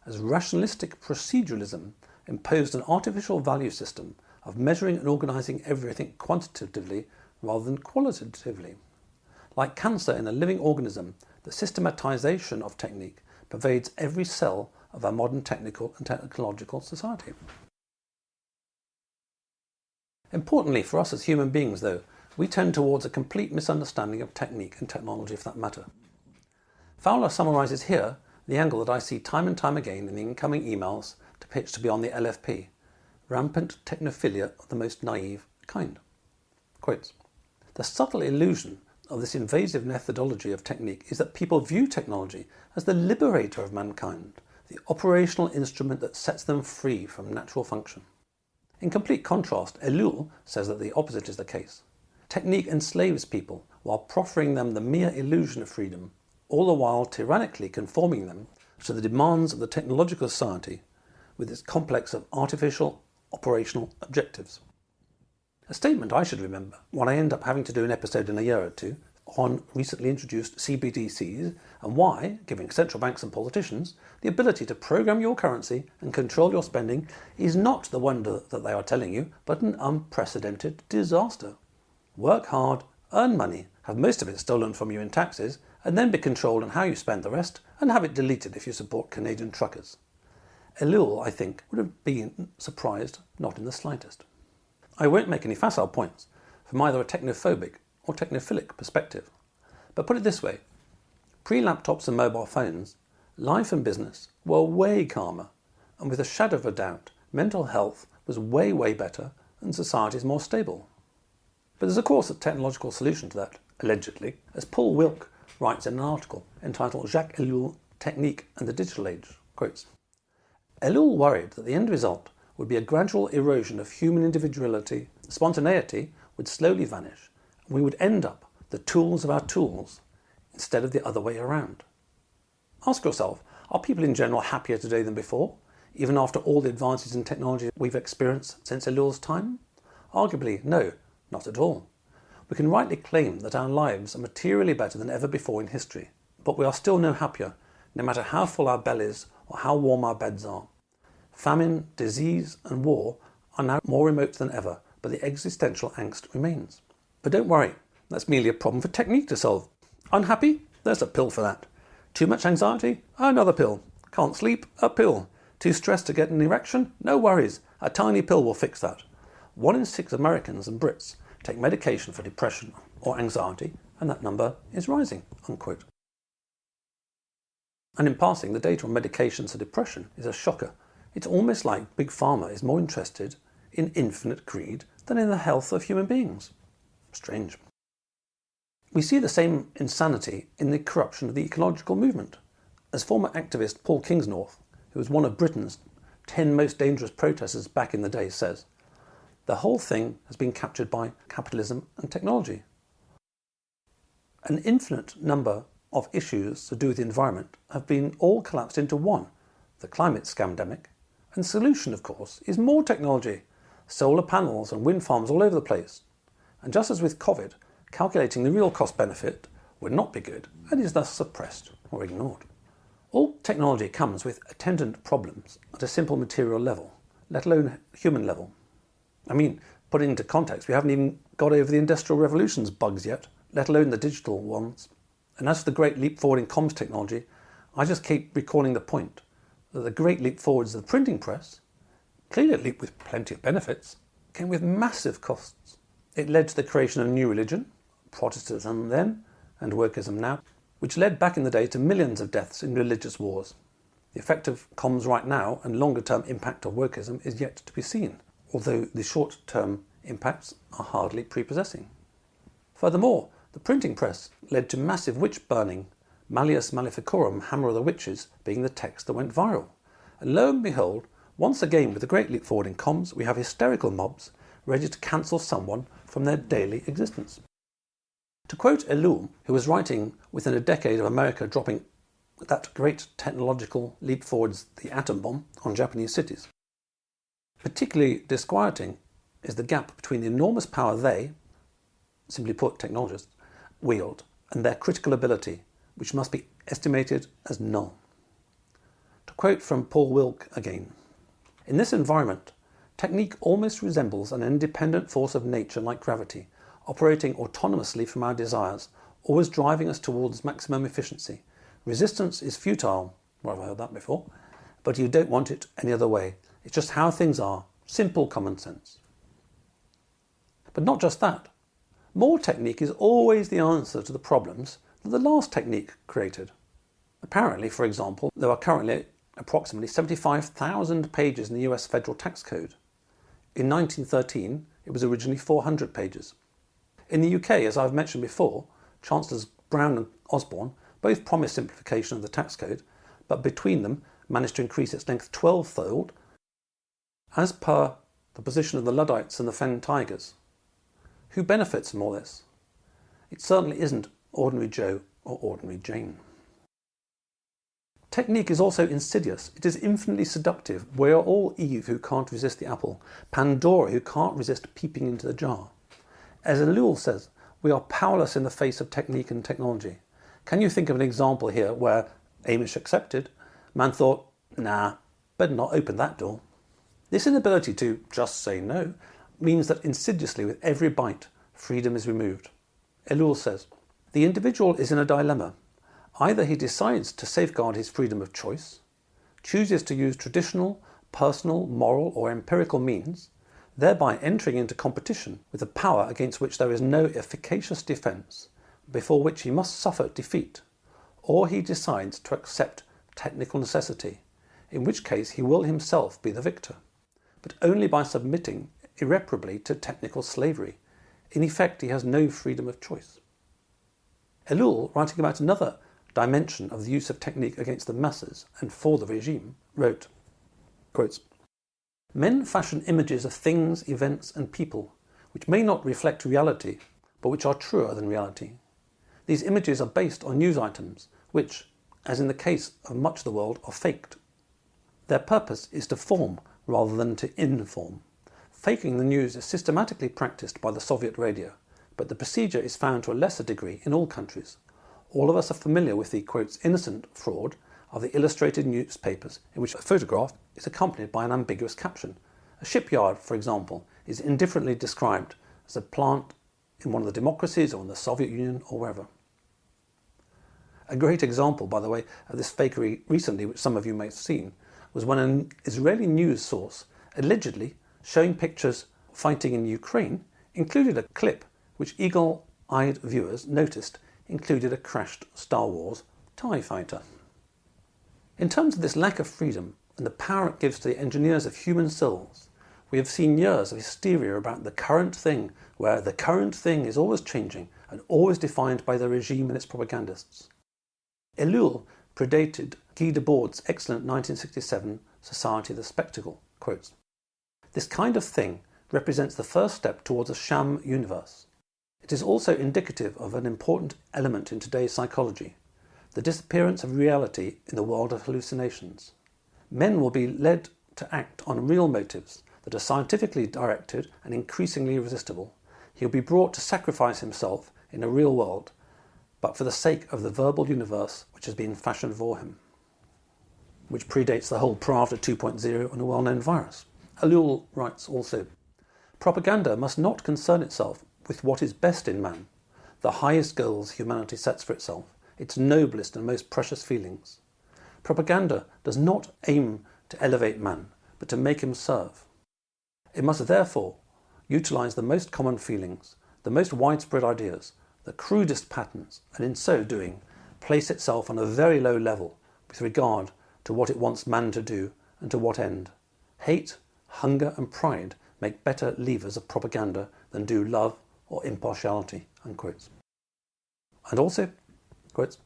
as rationalistic proceduralism imposed an artificial value system of measuring and organising everything quantitatively rather than qualitatively. Like cancer in a living organism, the systematisation of technique pervades every cell of our modern technical and technological society. Importantly for us as human beings, though, we tend towards a complete misunderstanding of technique and technology for that matter. Fowler summarises here the angle that I see time and time again in the incoming emails to pitch to be on the LFP, rampant technophilia of the most naive kind. Quotes, "The subtle illusion of this invasive methodology of technique is that people view technology as the liberator of mankind, the operational instrument that sets them free from natural function. In complete contrast, Ellul says that the opposite is the case. Technique enslaves people while proffering them the mere illusion of freedom, all the while tyrannically conforming them to the demands of the technological society with its complex of artificial operational objectives." A statement I should remember when I end up having to do an episode in a year or two on recently introduced CBDCs and why, giving central banks and politicians the ability to program your currency and control your spending is not the wonder that they are telling you, but an unprecedented disaster. Work hard, earn money, have most of it stolen from you in taxes, and then be controlled on how you spend the rest, and have it deleted if you support Canadian truckers. Ellul, I think, would have been surprised not in the slightest. I won't make any facile points from either a technophobic or technophilic perspective, but put it this way, pre-laptops and mobile phones, life and business were way calmer, and with a shadow of a doubt, mental health was way better and societies more stable. But there's of course a technological solution to that, allegedly, as Paul Wilk writes in an article entitled Jacques Ellul, Technique and the Digital Age. Quotes, "Ellul worried that the end result would be a gradual erosion of human individuality, spontaneity would slowly vanish, and we would end up the tools of our tools instead of the other way around." Ask yourself, are people in general happier today than before, even after all the advances in technology we've experienced since Ellul's time? Arguably, no, not at all. We can rightly claim that our lives are materially better than ever before in history, but we are still no happier, no matter how full our bellies or how warm our beds are. Famine, disease and war are now more remote than ever, but the existential angst remains. But don't worry, that's merely a problem for technique to solve. Unhappy? There's a pill for that. Too much anxiety? Another pill. Can't sleep? A pill. Too stressed to get an erection? No worries, a tiny pill will fix that. 1 in 6 Americans and Brits take medication for depression or anxiety, and that number is rising, unquote. And in passing, the data on medications for depression is a shocker. It's almost like Big Pharma is more interested in infinite greed than in the health of human beings. Strange. We see the same insanity in the corruption of the ecological movement. As former activist Paul Kingsnorth, who was one of Britain's 10 most dangerous protesters back in the day, says, "The whole thing has been captured by capitalism and technology. An infinite number of issues to do with the environment have been all collapsed into one, the climate scamdemic, and the solution, of course, is more technology, solar panels and wind farms all over the place. And just as with COVID, calculating the real cost-benefit would not be good and is thus suppressed or ignored. All technology comes with attendant problems at a simple material level, let alone human level. I mean, put it into context, we haven't even got over the Industrial Revolution's bugs yet, let alone the digital ones. And as for the great leap forward in comms technology, I just keep recalling the point that the great leap forwards of the printing press, clearly a leap with plenty of benefits, came with massive costs. It led to the creation of a new religion, Protestantism then, and workism now, which led back in the day to millions of deaths in religious wars. The effect of comms right now and longer-term impact of wokeism is yet to be seen, although the short-term impacts are hardly prepossessing. Furthermore, the printing press led to massive witch burning, Malleus Maleficorum, Hammer of the Witches, being the text that went viral. And lo and behold, once again with a great leap forward in comms, we have hysterical mobs ready to cancel someone from their daily existence. To quote Ellul, who was writing within a decade of America dropping that great technological leap forwards, the atom bomb, on Japanese cities, particularly disquieting is the gap between the enormous power they, simply put technologists, wield and their critical ability, which must be estimated as null. To quote from Paul Wilk again, in this environment, technique almost resembles an independent force of nature like gravity, operating autonomously from our desires, always driving us towards maximum efficiency. Resistance is futile, well, I've heard that before, but you don't want it any other way. It's just how things are, simple common sense. But not just that. More technique is always the answer to the problems that the last technique created. Apparently, for example, there are currently approximately 75,000 pages in the US federal tax code. In 1913, it was originally 400 pages. In the UK, as I've mentioned before, Chancellors Brown and Osborne both promised simplification of the tax code, but between them managed to increase its length 12-fold, as per the position of the Luddites and the Fen Tigers. Who benefits from all this? It certainly isn't ordinary Joe or ordinary Jane. Technique is also insidious. It is infinitely seductive. We are all Eve who can't resist the apple, Pandora who can't resist peeping into the jar. As Ellul says, we are powerless in the face of technique and technology. Can you think of an example here where, Amish accepted, man thought, nah, better not open that door? This inability to just say no means that insidiously with every bite, freedom is removed. Ellul says, the individual is in a dilemma. Either he decides to safeguard his freedom of choice, chooses to use traditional, personal, moral or empirical means, thereby entering into competition with a power against which there is no efficacious defence, before which he must suffer defeat, or he decides to accept technical necessity, in which case he will himself be the victor, but only by submitting irreparably to technical slavery. In effect, he has no freedom of choice. Ellul, writing about another dimension of the use of technique against the masses and for the regime, wrote, quotes, men fashion images of things, events and people, which may not reflect reality, but which are truer than reality. These images are based on news items, which, as in the case of much of the world, are faked. Their purpose is to form rather than to inform. Faking the news is systematically practiced by the Soviet radio, but the procedure is found to a lesser degree in all countries. All of us are familiar with the, quotes, innocent fraud of the illustrated newspapers in which a photograph is accompanied by an ambiguous caption. A shipyard, for example, is indifferently described as a plant in one of the democracies or in the Soviet Union or wherever. A great example, by the way, of this fakery recently, which some of you may have seen, was when an Israeli news source, allegedly showing pictures fighting in Ukraine, included a clip which eagle-eyed viewers noticed included a crashed Star Wars TIE fighter. In terms of this lack of freedom and the power it gives to the engineers of human souls, we have seen years of hysteria about the current thing, where the current thing is always changing and always defined by the regime and its propagandists. Ellul predated Guy Debord's excellent 1967 Society of the Spectacle, quotes, this kind of thing represents the first step towards a sham universe. It is also indicative of an important element in today's psychology, the disappearance of reality in the world of hallucinations. Men will be led to act on real motives that are scientifically directed and increasingly irresistible. He will be brought to sacrifice himself in a real world, but for the sake of the verbal universe which has been fashioned for him, which predates the whole Pravda 2.0 and a well-known virus. Ellul writes also, propaganda must not concern itself with what is best in man, the highest goals humanity sets for itself, its noblest and most precious feelings. Propaganda does not aim to elevate man, but to make him serve. It must therefore utilize the most common feelings, the most widespread ideas, the crudest patterns, and in so doing, place itself on a very low level with regard to to what it wants man to do and to what end. Hate, hunger and pride make better levers of propaganda than do love or impartiality, unquote. And also, quotes,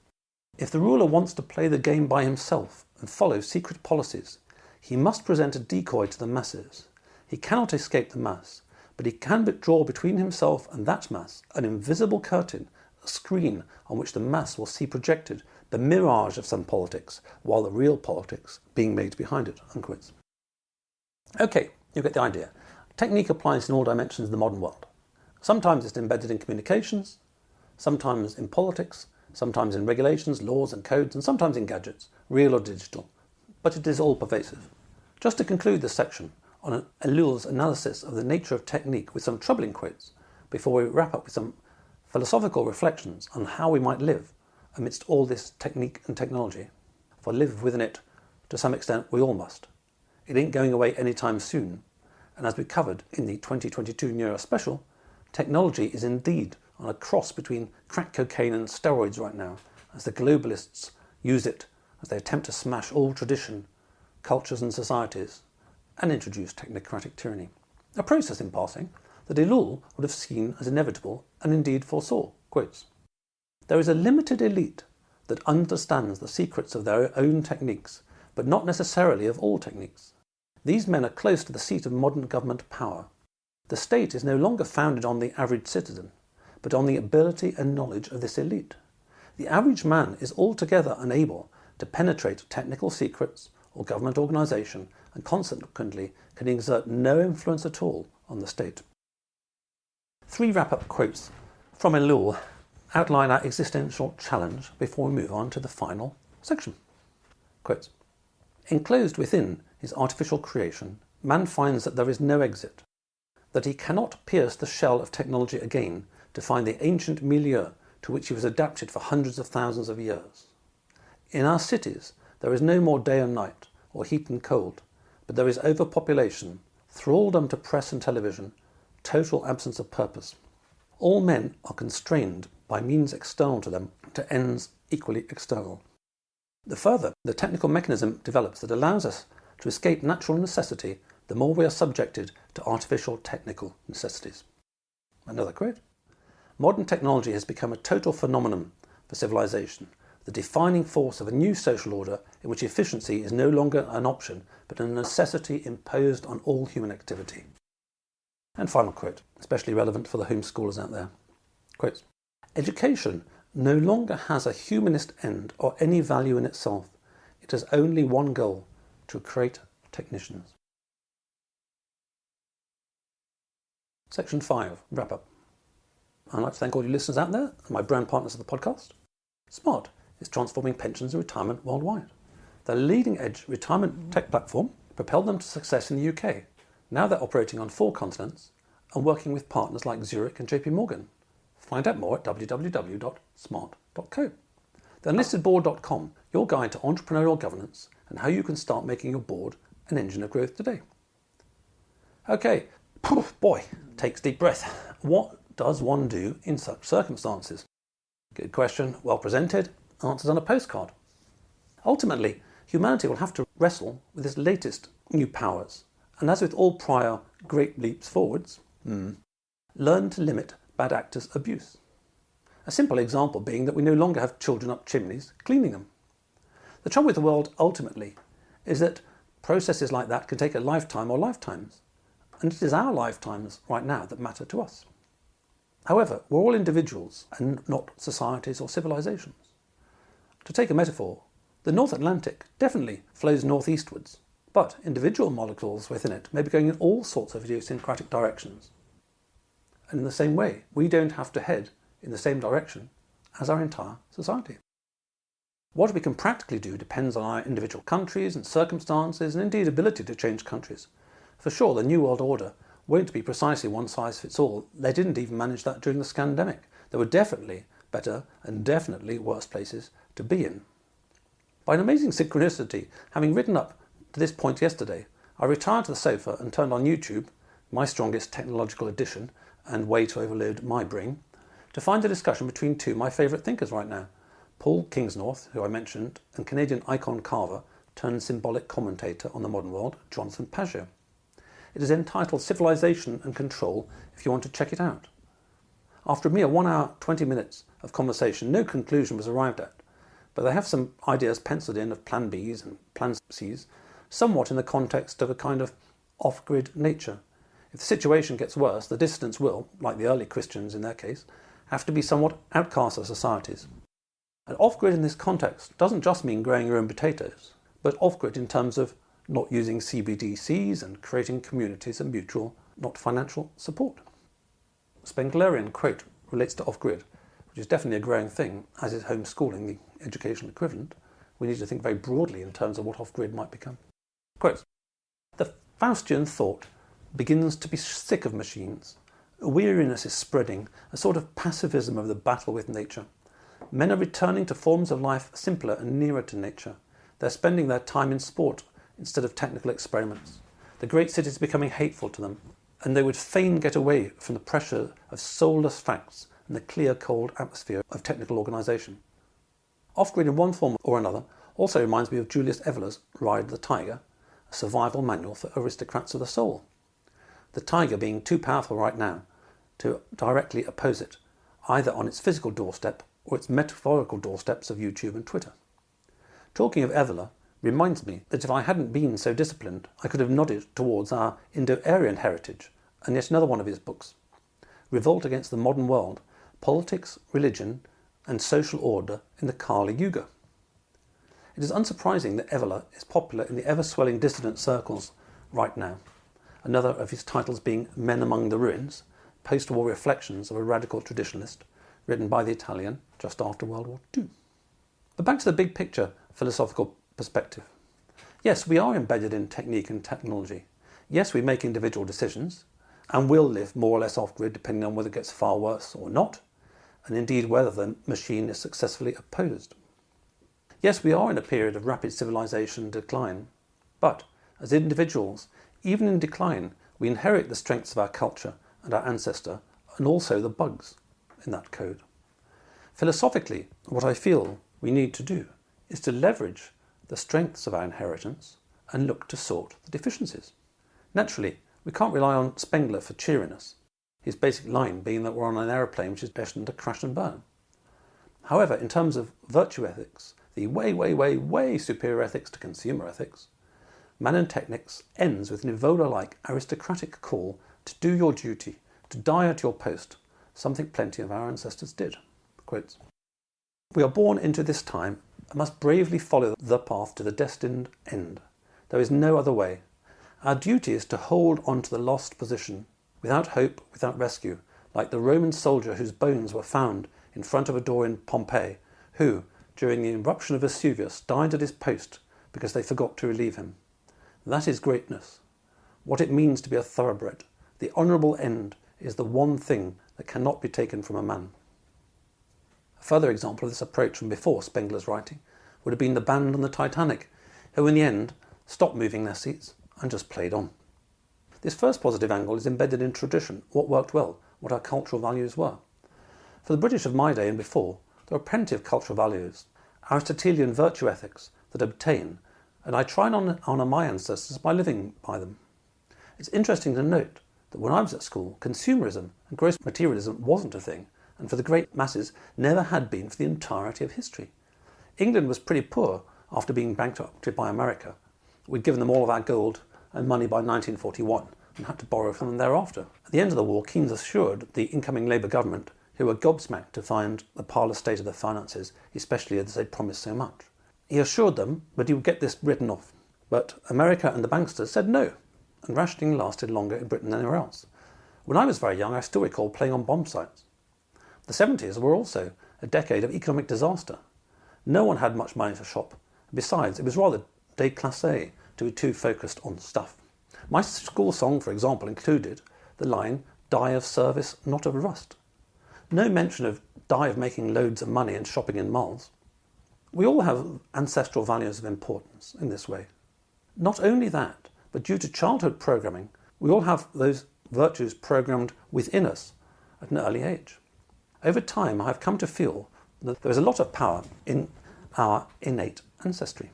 if the ruler wants to play the game by himself and follow secret policies, he must present a decoy to the masses. He cannot escape the mass, but he can draw between himself and that mass an invisible curtain, a screen on which the mass will see projected the mirage of some politics, while the real politics being made behind it, unquote. Okay, you get the idea. Technique applies in all dimensions of the modern world. Sometimes it's embedded in communications, sometimes in politics, sometimes in regulations, laws and codes, and sometimes in gadgets, real or digital. But it is all pervasive. Just to conclude this section on Ellul's analysis of the nature of technique with some troubling quotes, before we wrap up with some philosophical reflections on how we might live amidst all this technique and technology. For live within it, to some extent, we all must. It ain't going away anytime soon. And as we covered in the 2022 Neuro Special, technology is indeed on a cross between crack cocaine and steroids right now, as the globalists use it as they attempt to smash all tradition, cultures and societies, and introduce technocratic tyranny. A process, in passing, that Ellul would have seen as inevitable and indeed foresaw. Quotes, there is a limited elite that understands the secrets of their own techniques, but not necessarily of all techniques. These men are close to the seat of modern government power. The state is no longer founded on the average citizen, but on the ability and knowledge of this elite. The average man is altogether unable to penetrate technical secrets or government organisation, and consequently can exert no influence at all on the state. 3 wrap-up quotes from Ellul outline our existential challenge before we move on to the final section. Quotes, enclosed within his artificial creation, man finds that there is no exit, that he cannot pierce the shell of technology again to find the ancient milieu to which he was adapted for hundreds of thousands of years. In our cities, there is no more day and night, or heat and cold, but there is overpopulation, thraldom to press and television, total absence of purpose. All men are constrained by means external to them to ends equally external. The further the technical mechanism develops that allows us to escape natural necessity, the more we are subjected to artificial technical necessities. Another quote, modern technology has become a total phenomenon for civilization, the defining force of a new social order in which efficiency is no longer an option, but a necessity imposed on all human activity. And final quote, especially relevant for the homeschoolers out there. Quote, education no longer has a humanist end or any value in itself. It has only one goal, to create technicians. Section 5, wrap up. I'd like to thank all you listeners out there and my brand partners of the podcast. Smart is transforming pensions and retirement worldwide. The leading-edge retirement tech platform propelled them to success in the UK. Now they're operating on 4 continents and working with partners like Zurich and JP Morgan. Find out more at www.smart.co. The unlistedboard.com, your guide to entrepreneurial governance and how you can start making your board an engine of growth today. Okay, boy, takes deep breath. What does one do in such circumstances? Good question, well presented, answers on a postcard. Ultimately, humanity will have to wrestle with its latest new powers, and as with all prior great leaps forwards, learn to limit bad actors' abuse. A simple example being that we no longer have children up chimneys cleaning them. The trouble with the world, ultimately, is that processes like that can take a lifetime or lifetimes, and it is our lifetimes right now that matter to us. However, we're all individuals and not societies or civilizations. To take a metaphor, the North Atlantic definitely flows northeastwards, but individual molecules within it may be going in all sorts of idiosyncratic directions. And in the same way, we don't have to head in the same direction as our entire society. What we can practically do depends on our individual countries and circumstances and indeed ability to change countries. For sure, the New World Order won't be precisely one size fits all. They didn't even manage that during the scandemic. There were definitely better and definitely worse places to be in. By an amazing synchronicity, having written up to this point yesterday, I retired to the sofa and turned on YouTube, my strongest technological addition and way to overload my brain, to find a discussion between 2 of my favourite thinkers right now, Paul Kingsnorth, who I mentioned, and Canadian icon carver turned symbolic commentator on the modern world, Jonathan Pageau. It is entitled Civilization and Control if you want to check it out. After a mere 1 hour, 20 minutes of conversation, no conclusion was arrived at, but they have some ideas penciled in of plan Bs and plan Cs, somewhat in the context of a kind of off-grid nature. If the situation gets worse, the dissidents will, like the early Christians in their case, have to be somewhat outcast of societies. And off-grid in this context doesn't just mean growing your own potatoes, but off-grid in terms of not using CBDCs and creating communities of mutual, not financial support. Spenglerian quote relates to off-grid, which is definitely a growing thing, as is homeschooling, the educational equivalent. We need to think very broadly in terms of what off-grid might become. Quote, "The Faustian thought begins to be sick of machines. A weariness is spreading, a sort of pacifism of the battle with nature. Men are returning to forms of life simpler and nearer to nature. They're spending their time in sport instead of technical experiments. The great cities are becoming hateful to them, and they would fain get away from the pressure of soulless facts and the clear, cold atmosphere of technical organisation." Off-grid in one form or another also reminds me of Julius Evolar's Ride the Tiger, a survival manual for aristocrats of the soul. The tiger being too powerful right now to directly oppose it, either on its physical doorstep or its metaphorical doorsteps of YouTube and Twitter. Talking of Evolar reminds me that if I hadn't been so disciplined, I could have nodded towards our Indo-Aryan heritage and yet another one of his books, Revolt Against the Modern World, Politics, Religion and Social Order in the Kali Yuga. It is unsurprising that Evolar is popular in the ever-swelling dissident circles right now, another of his titles being Men Among the Ruins, post-war reflections of a radical traditionalist, written by the Italian just after World War II. But back to the big picture philosophical perspective. Yes, we are embedded in technique and technology. Yes, we make individual decisions, and will live more or less off-grid depending on whether it gets far worse or not, and indeed whether the machine is successfully opposed. Yes, we are in a period of rapid civilization decline, but as individuals, even in decline, we inherit the strengths of our culture and our ancestor, and also the bugs in that code. Philosophically, what I feel we need to do is to leverage the strengths of our inheritance and look to sort the deficiencies. Naturally, we can't rely on Spengler for cheeriness, his basic line being that we're on an aeroplane which is destined to crash and burn. However, in terms of virtue ethics, the way superior ethics to consumer ethics, Man and Technics ends with an Evola-like aristocratic call to do your duty, to die at your post, something plenty of our ancestors did. Quotes, "We are born into this time and must bravely follow the path to the destined end. There is no other way. Our duty is to hold on to the lost position, without hope, without rescue, like the Roman soldier whose bones were found in front of a door in Pompeii, who, during the eruption of Vesuvius, died at his post because they forgot to relieve him. That is greatness. What it means to be a thoroughbred. The honourable end is the one thing that cannot be taken from a man." A further example of this approach from before Spengler's writing would have been the band on the Titanic, who in the end stopped moving their seats and just played on. This first positive angle is embedded in tradition, what worked well, what our cultural values were. For the British of my day and before, there are plenty of cultural values, Aristotelian virtue ethics that obtain, and I try and honour my ancestors by living by them. It's interesting to note that when I was at school, consumerism and gross materialism wasn't a thing, and for the great masses never had been for the entirety of history. England was pretty poor after being bankrupted by America. We'd given them all of our gold and money by 1941 and had to borrow from them thereafter. At the end of the war, Keynes assured the incoming Labour government, who were gobsmacked to find the parlous state of their finances, especially as they'd promised so much. He assured them that he would get this written off. But America and the banksters said no, and rationing lasted longer in Britain than anywhere else. When I was very young, I still recall playing on bomb sites. The 70s were also a decade of economic disaster. No one had much money to shop. Besides, it was rather déclassé to be too focused on stuff. My school song, for example, included the line, "Die of service, not of rust." No mention of die of making loads of money and shopping in malls. We all have ancestral values of importance in this way. Not only that, but due to childhood programming, we all have those virtues programmed within us at an early age. Over time, I have come to feel that there is a lot of power in our innate ancestry.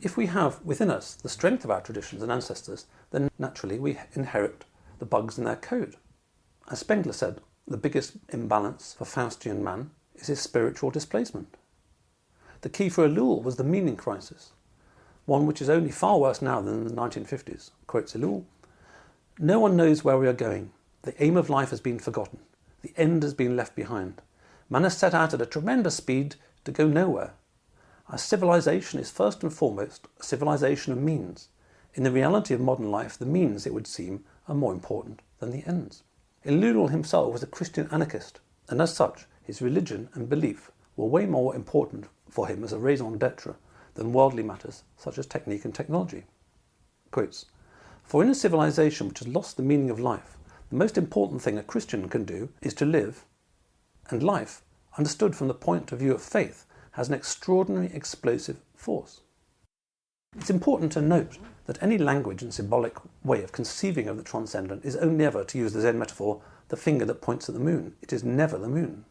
If we have within us the strength of our traditions and ancestors, then naturally we inherit the bugs in their code. As Spengler said, the biggest imbalance for Faustian man is his spiritual displacement. The key for Ellul was the meaning crisis, one which is only far worse now than in the 1950s. Quotes Ellul, "No one knows where we are going. The aim of life has been forgotten. The end has been left behind. Man has set out at a tremendous speed to go nowhere. Our civilization is first and foremost a civilization of means. In the reality of modern life, the means, it would seem, are more important than the ends." Ellul himself was a Christian anarchist, and as such, his religion and belief were way more important for him as a raison d'etre than worldly matters such as technique and technology. Quotes, "For in a civilization which has lost the meaning of life, the most important thing a Christian can do is to live, and life, understood from the point of view of faith, has an extraordinary explosive force." It's important to note that any language and symbolic way of conceiving of the transcendent is only ever, to use the Zen metaphor, the finger that points at the moon. It is never the moon.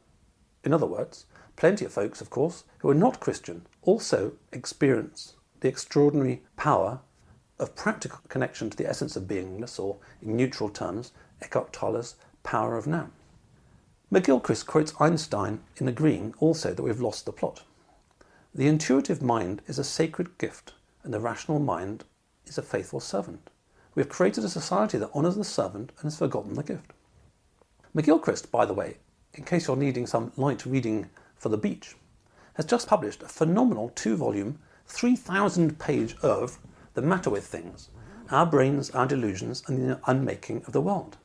In other words, plenty of folks, of course, who are not Christian also experience the extraordinary power of practical connection to the essence of beingness, or, in neutral terms, Eckhart Tolle's power of now. McGilchrist quotes Einstein in agreeing also that we've lost the plot. "The intuitive mind is a sacred gift, and the rational mind is a faithful servant. We have created a society that honours the servant and has forgotten the gift." McGilchrist, by the way, in case you're needing some light reading for the beach, has just published a phenomenal 2-volume, 3,000-page oeuvre, The Matter with Things, Our Brains, Our Delusions, and the Unmaking of the World.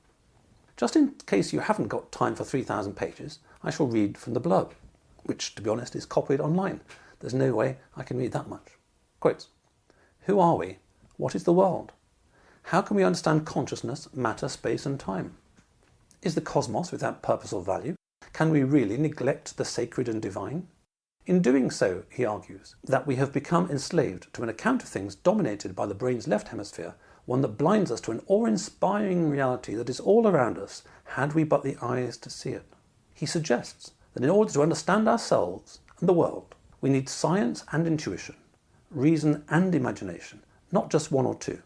Just in case you haven't got time for 3,000 pages, I shall read from the blurb, which, to be honest, is copied online. There's no way I can read that much. Quotes, "Who are we? What is the world? How can we understand consciousness, matter, space, and time? Is the cosmos without purpose or value? Can we really neglect the sacred and divine? In doing so," he argues, "that we have become enslaved to an account of things dominated by the brain's left hemisphere, one that blinds us to an awe-inspiring reality that is all around us, had we but the eyes to see it." He suggests that in order to understand ourselves and the world, we need science and intuition, reason and imagination, not just one or two.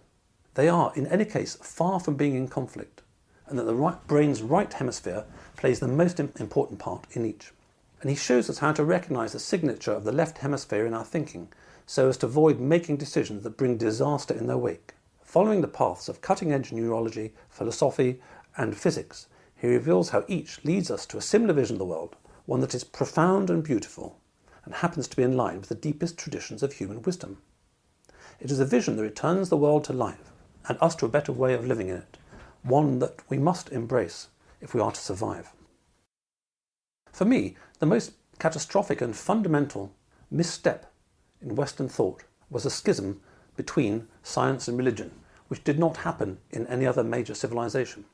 They are, in any case, far from being in conflict, and that the brain's right hemisphere plays the most important part in each. And he shows us how to recognise the signature of the left hemisphere in our thinking, so as to avoid making decisions that bring disaster in their wake. Following the paths of cutting-edge neurology, philosophy, and physics, he reveals how each leads us to a similar vision of the world, one that is profound and beautiful, and happens to be in line with the deepest traditions of human wisdom. It is a vision that returns the world to life, and us to a better way of living in it, one that we must embrace if we are to survive. For me, the most catastrophic and fundamental misstep in Western thought was a schism between science and religion, which did not happen in any other major civilization.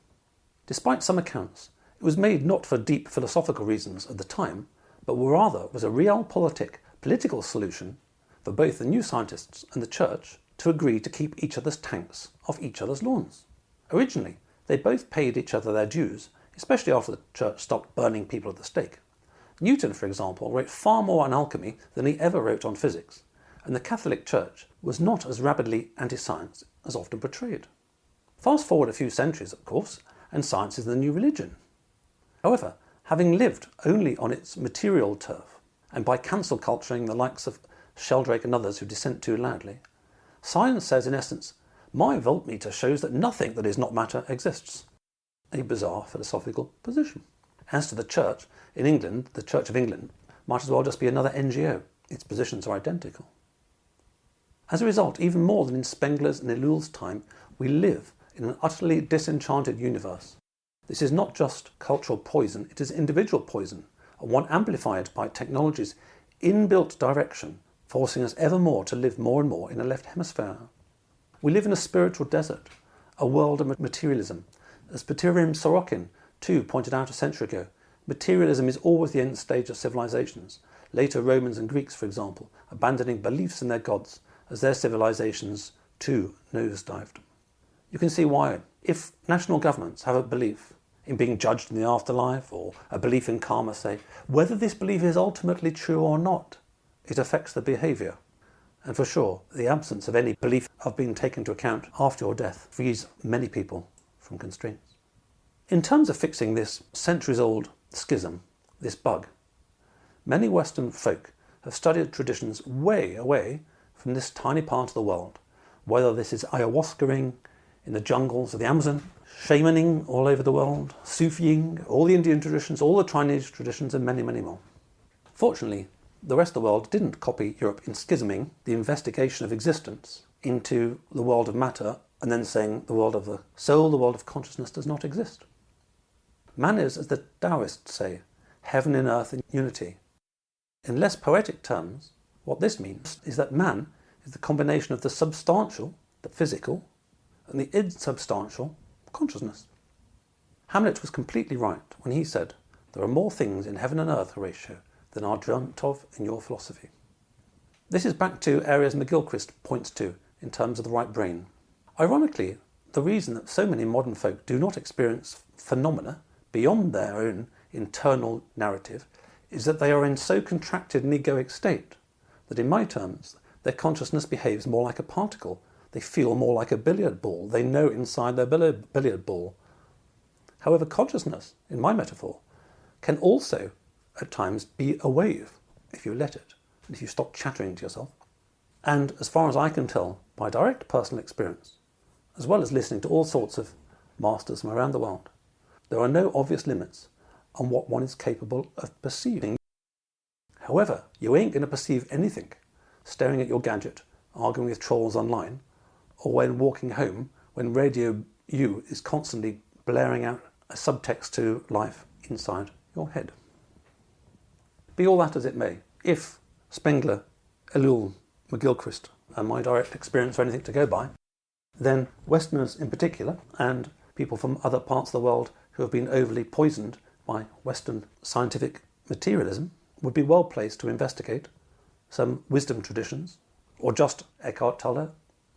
Despite some accounts, it was made not for deep philosophical reasons at the time, but rather was a realpolitik political solution for both the new scientists and the church to agree to keep each other's tanks off each other's lawns. Originally, they both paid each other their dues, especially after the church stopped burning people at the stake. Newton, for example, wrote far more on alchemy than he ever wrote on physics, and the Catholic Church was not as rabidly anti-science as often portrayed. Fast forward a few centuries, of course, and science is the new religion. However, having lived only on its material turf, and by cancel culturing the likes of Sheldrake and others who dissent too loudly, science says in essence, my voltmeter shows that nothing that is not matter exists. A bizarre philosophical position. As to the Church, in England, the Church of England might as well just be another NGO. Its positions are identical. As a result, even more than in Spengler's and Ellul's time, we live in an utterly disenchanted universe. This is not just cultural poison, it is individual poison, and one amplified by technology's inbuilt direction, forcing us ever more to live more and more in a left hemisphere. We live in a spiritual desert, a world of materialism. As Peterim Sorokin, too, pointed out a century ago, materialism is always the end stage of civilizations. Later Romans and Greeks, for example, abandoning beliefs in their gods as their civilizations, too, nosedived. You can see why. If national governments have a belief in being judged in the afterlife, or a belief in karma, say, whether this belief is ultimately true or not, it affects the behaviour. And for sure, the absence of any belief of being taken into account after your death frees many people from constraints. In terms of fixing this centuries-old schism, this bug, many Western folk have studied traditions way away from this tiny part of the world, whether this is ayahuascaing in the jungles of the Amazon, shamaning all over the world, Sufying, all the Indian traditions, all the Chinese traditions, and many, many more. Fortunately, the rest of the world didn't copy Europe in schisming the investigation of existence into the world of matter and then saying the world of the soul, the world of consciousness does not exist. Man is, as the Taoists say, heaven and earth in unity. In less poetic terms, what this means is that man is the combination of the substantial, the physical, and the insubstantial, consciousness. Hamlet was completely right when he said, "There are more things in heaven and earth, Horatio, than are dreamt of in your philosophy." This is back to areas McGilchrist points to in terms of the right brain. Ironically, the reason that so many modern folk do not experience phenomena beyond their own internal narrative is that they are in so contracted an egoic state that, in my terms, their consciousness behaves more like a particle. They feel more like a billiard ball. They know inside their billiard ball. However, consciousness, in my metaphor, can also at times be a wave if you let it, and if you stop chattering to yourself. And as far as I can tell, by direct personal experience, as well as listening to all sorts of masters from around the world, there are no obvious limits on what one is capable of perceiving. However, you ain't going to perceive anything staring at your gadget, arguing with trolls online, or when walking home when Radio U is constantly blaring out a subtext to life inside your head. Be all that as it may, if Spengler, Ellul, McGilchrist are my direct experience or anything to go by, then Westerners in particular, and people from other parts of the world who have been overly poisoned by Western scientific materialism, would be well placed to investigate some wisdom traditions, or just Eckhart Tolle,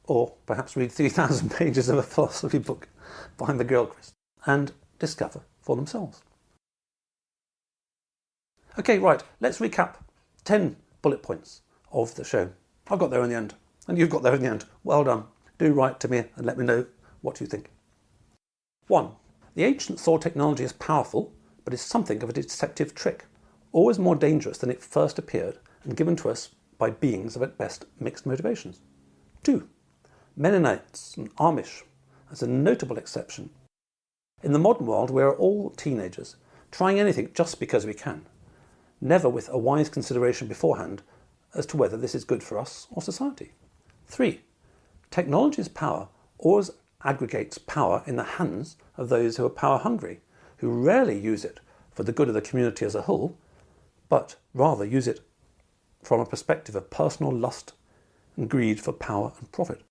or perhaps read 3,000 pages of a philosophy book by McGilchrist, and discover for themselves. Okay, right, let's recap 10 bullet points of the show. I got there in the end, and you've got there in the end. Well done. Do write to me and let me know what you think. 1. The ancients saw technology as powerful, but is something of a deceptive trick, always more dangerous than it first appeared and given to us by beings of at best mixed motivations. 2. Mennonites and Amish as a notable exception. In the modern world, we are all teenagers, trying anything just because we can, never with a wise consideration beforehand as to whether this is good for us or society. 3. Technology's power always aggregates power in the hands of those who are power hungry, who rarely use it for the good of the community as a whole, but rather use it from a perspective of personal lust and greed for power and profit.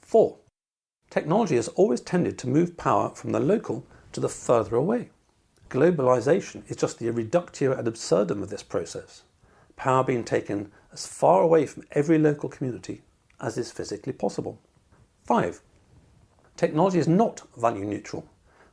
4. Technology has always tended to move power from the local to the further away. Globalization is just the reductio ad absurdum of this process, power being taken as far away from every local community as is physically possible. 5. Technology is not value neutral.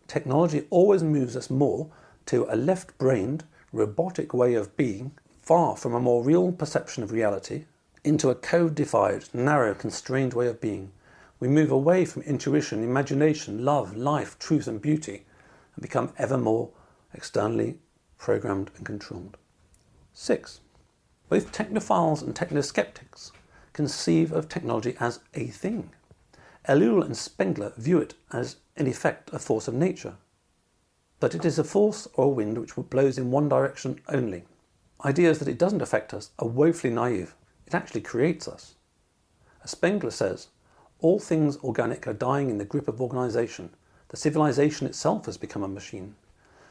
Technology always moves us more to a left-brained, robotic way of being, far from a more real perception of reality, into a codified, narrow, constrained way of being. We move away from intuition, imagination, love, life, truth and beauty, and become ever more externally programmed and controlled. 6. Both technophiles and technoskeptics conceive of technology as a thing. Ellul and Spengler view it as, in effect, a force of nature. But it is a force or a wind which blows in one direction only. Ideas that it doesn't affect us are woefully naive. It actually creates us. As Spengler says, all things organic are dying in the grip of organisation. The civilisation itself has become a machine.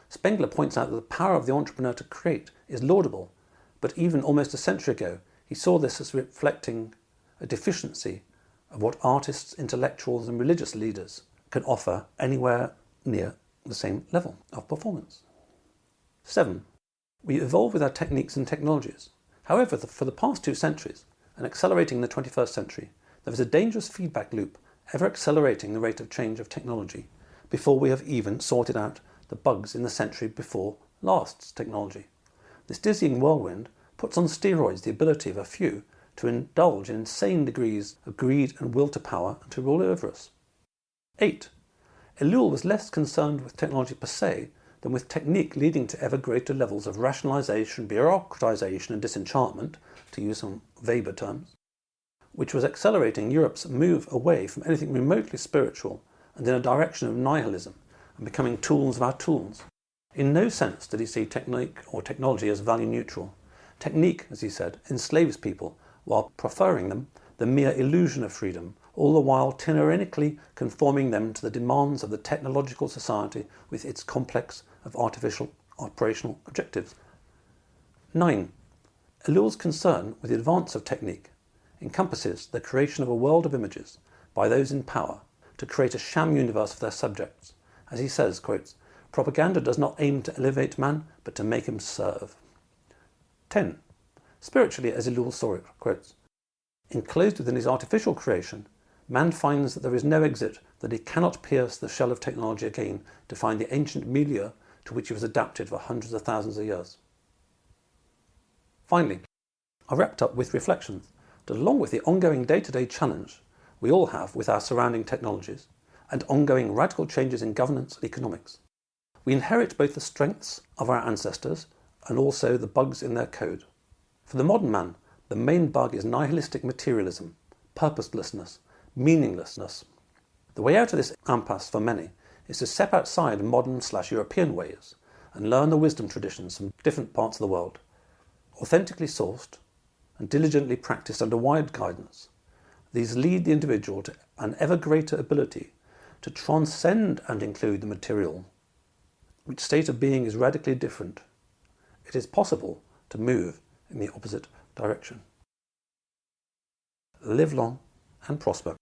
Spengler points out that the power of the entrepreneur to create is laudable, but even almost a century ago, he saw this as reflecting a deficiency of what artists, intellectuals and religious leaders can offer anywhere near the same level of performance. 7. We evolve with our techniques and technologies. However, for the past 2 centuries, and accelerating in the 21st century, there is a dangerous feedback loop ever accelerating the rate of change of technology before we have even sorted out the bugs in the century before last's technology. This dizzying whirlwind puts on steroids the ability of a few to indulge in insane degrees of greed and will to power and to rule over us. 8. Ellul was less concerned with technology per se than with technique leading to ever greater levels of rationalization, bureaucratization and disenchantment, to use some Weber terms, which was accelerating Europe's move away from anything remotely spiritual and in a direction of nihilism and becoming tools of our tools. In no sense did he see technique or technology as value neutral. Technique, as he said, enslaves people while preferring them the mere illusion of freedom, all the while tyrannically conforming them to the demands of the technological society with its complex of artificial operational objectives. 9. Ellul's concern with the advance of technique encompasses the creation of a world of images by those in power to create a sham universe for their subjects. As he says, quotes, "Propaganda does not aim to elevate man, but to make him serve." 10. Spiritually, as Ellul saw it, quotes, "Enclosed within his artificial creation, man finds that there is no exit, that he cannot pierce the shell of technology again to find the ancient milieu to which he was adapted for hundreds of thousands of years." Finally, I wrapped up with reflections that along with the ongoing day-to-day challenge we all have with our surrounding technologies and ongoing radical changes in governance and economics, we inherit both the strengths of our ancestors and also the bugs in their code. For the modern man, the main bug is nihilistic materialism, purposelessness, meaninglessness. The way out of this impasse for many is to step outside modern/European ways and learn the wisdom traditions from different parts of the world, authentically sourced and diligently practiced under wide guidance. These lead the individual to an ever greater ability to transcend and include the material, which state of being is radically different. It is possible to move in the opposite direction. Live long and prosper.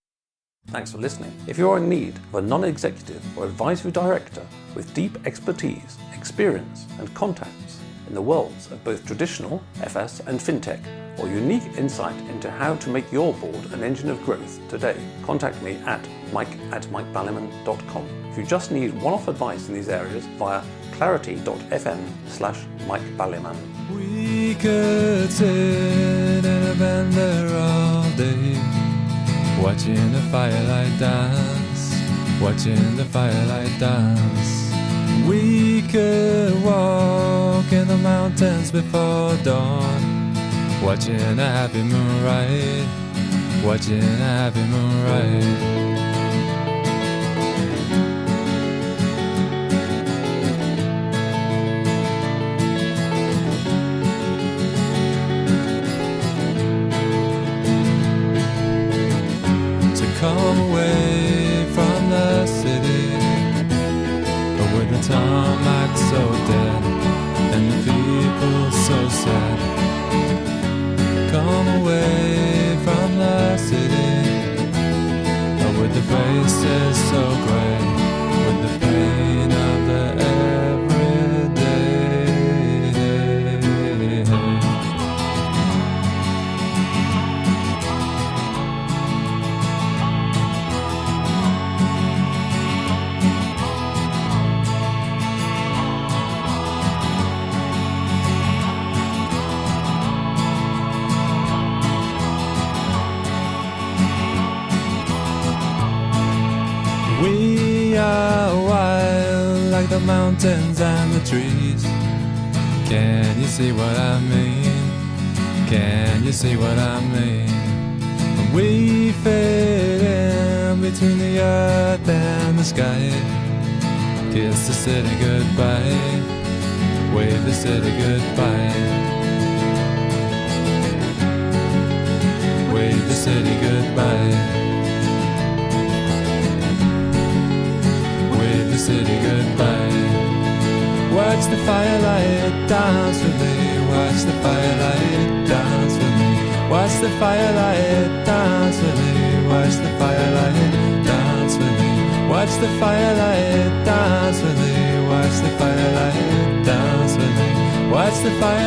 Thanks for listening. If you are in need of a non-executive or advisory director with deep expertise, experience and contacts in the worlds of both traditional FS and fintech, or unique insight into how to make your board an engine of growth today, contact me at mike@mikeballiman.com. If you just need one-off advice in these areas, via clarity.fm/mikeballiman. We could sit in a bend there all day, watching the firelight dance, watching the firelight dance. We could walk in the mountains before dawn, watching a happy moon ride, watching a happy moon ride. Come away from the city, with the tarmac so dead and the people so sad. Come away from the city, with the faces so grey, with the pain of the everyday. We are wild like the mountains and the trees. Can you see what I mean? Can you see what I mean? We fit in between the earth and the sky. Kiss the city goodbye, wave the city goodbye, wave the city goodbye. The city goodbye. Watch the firelight dance with me. Watch the firelight dance with me. Watch the firelight dance with me. Watch the firelight dance with me. Watch the firelight dance with me. Watch the firelight dance with me. Watch the fire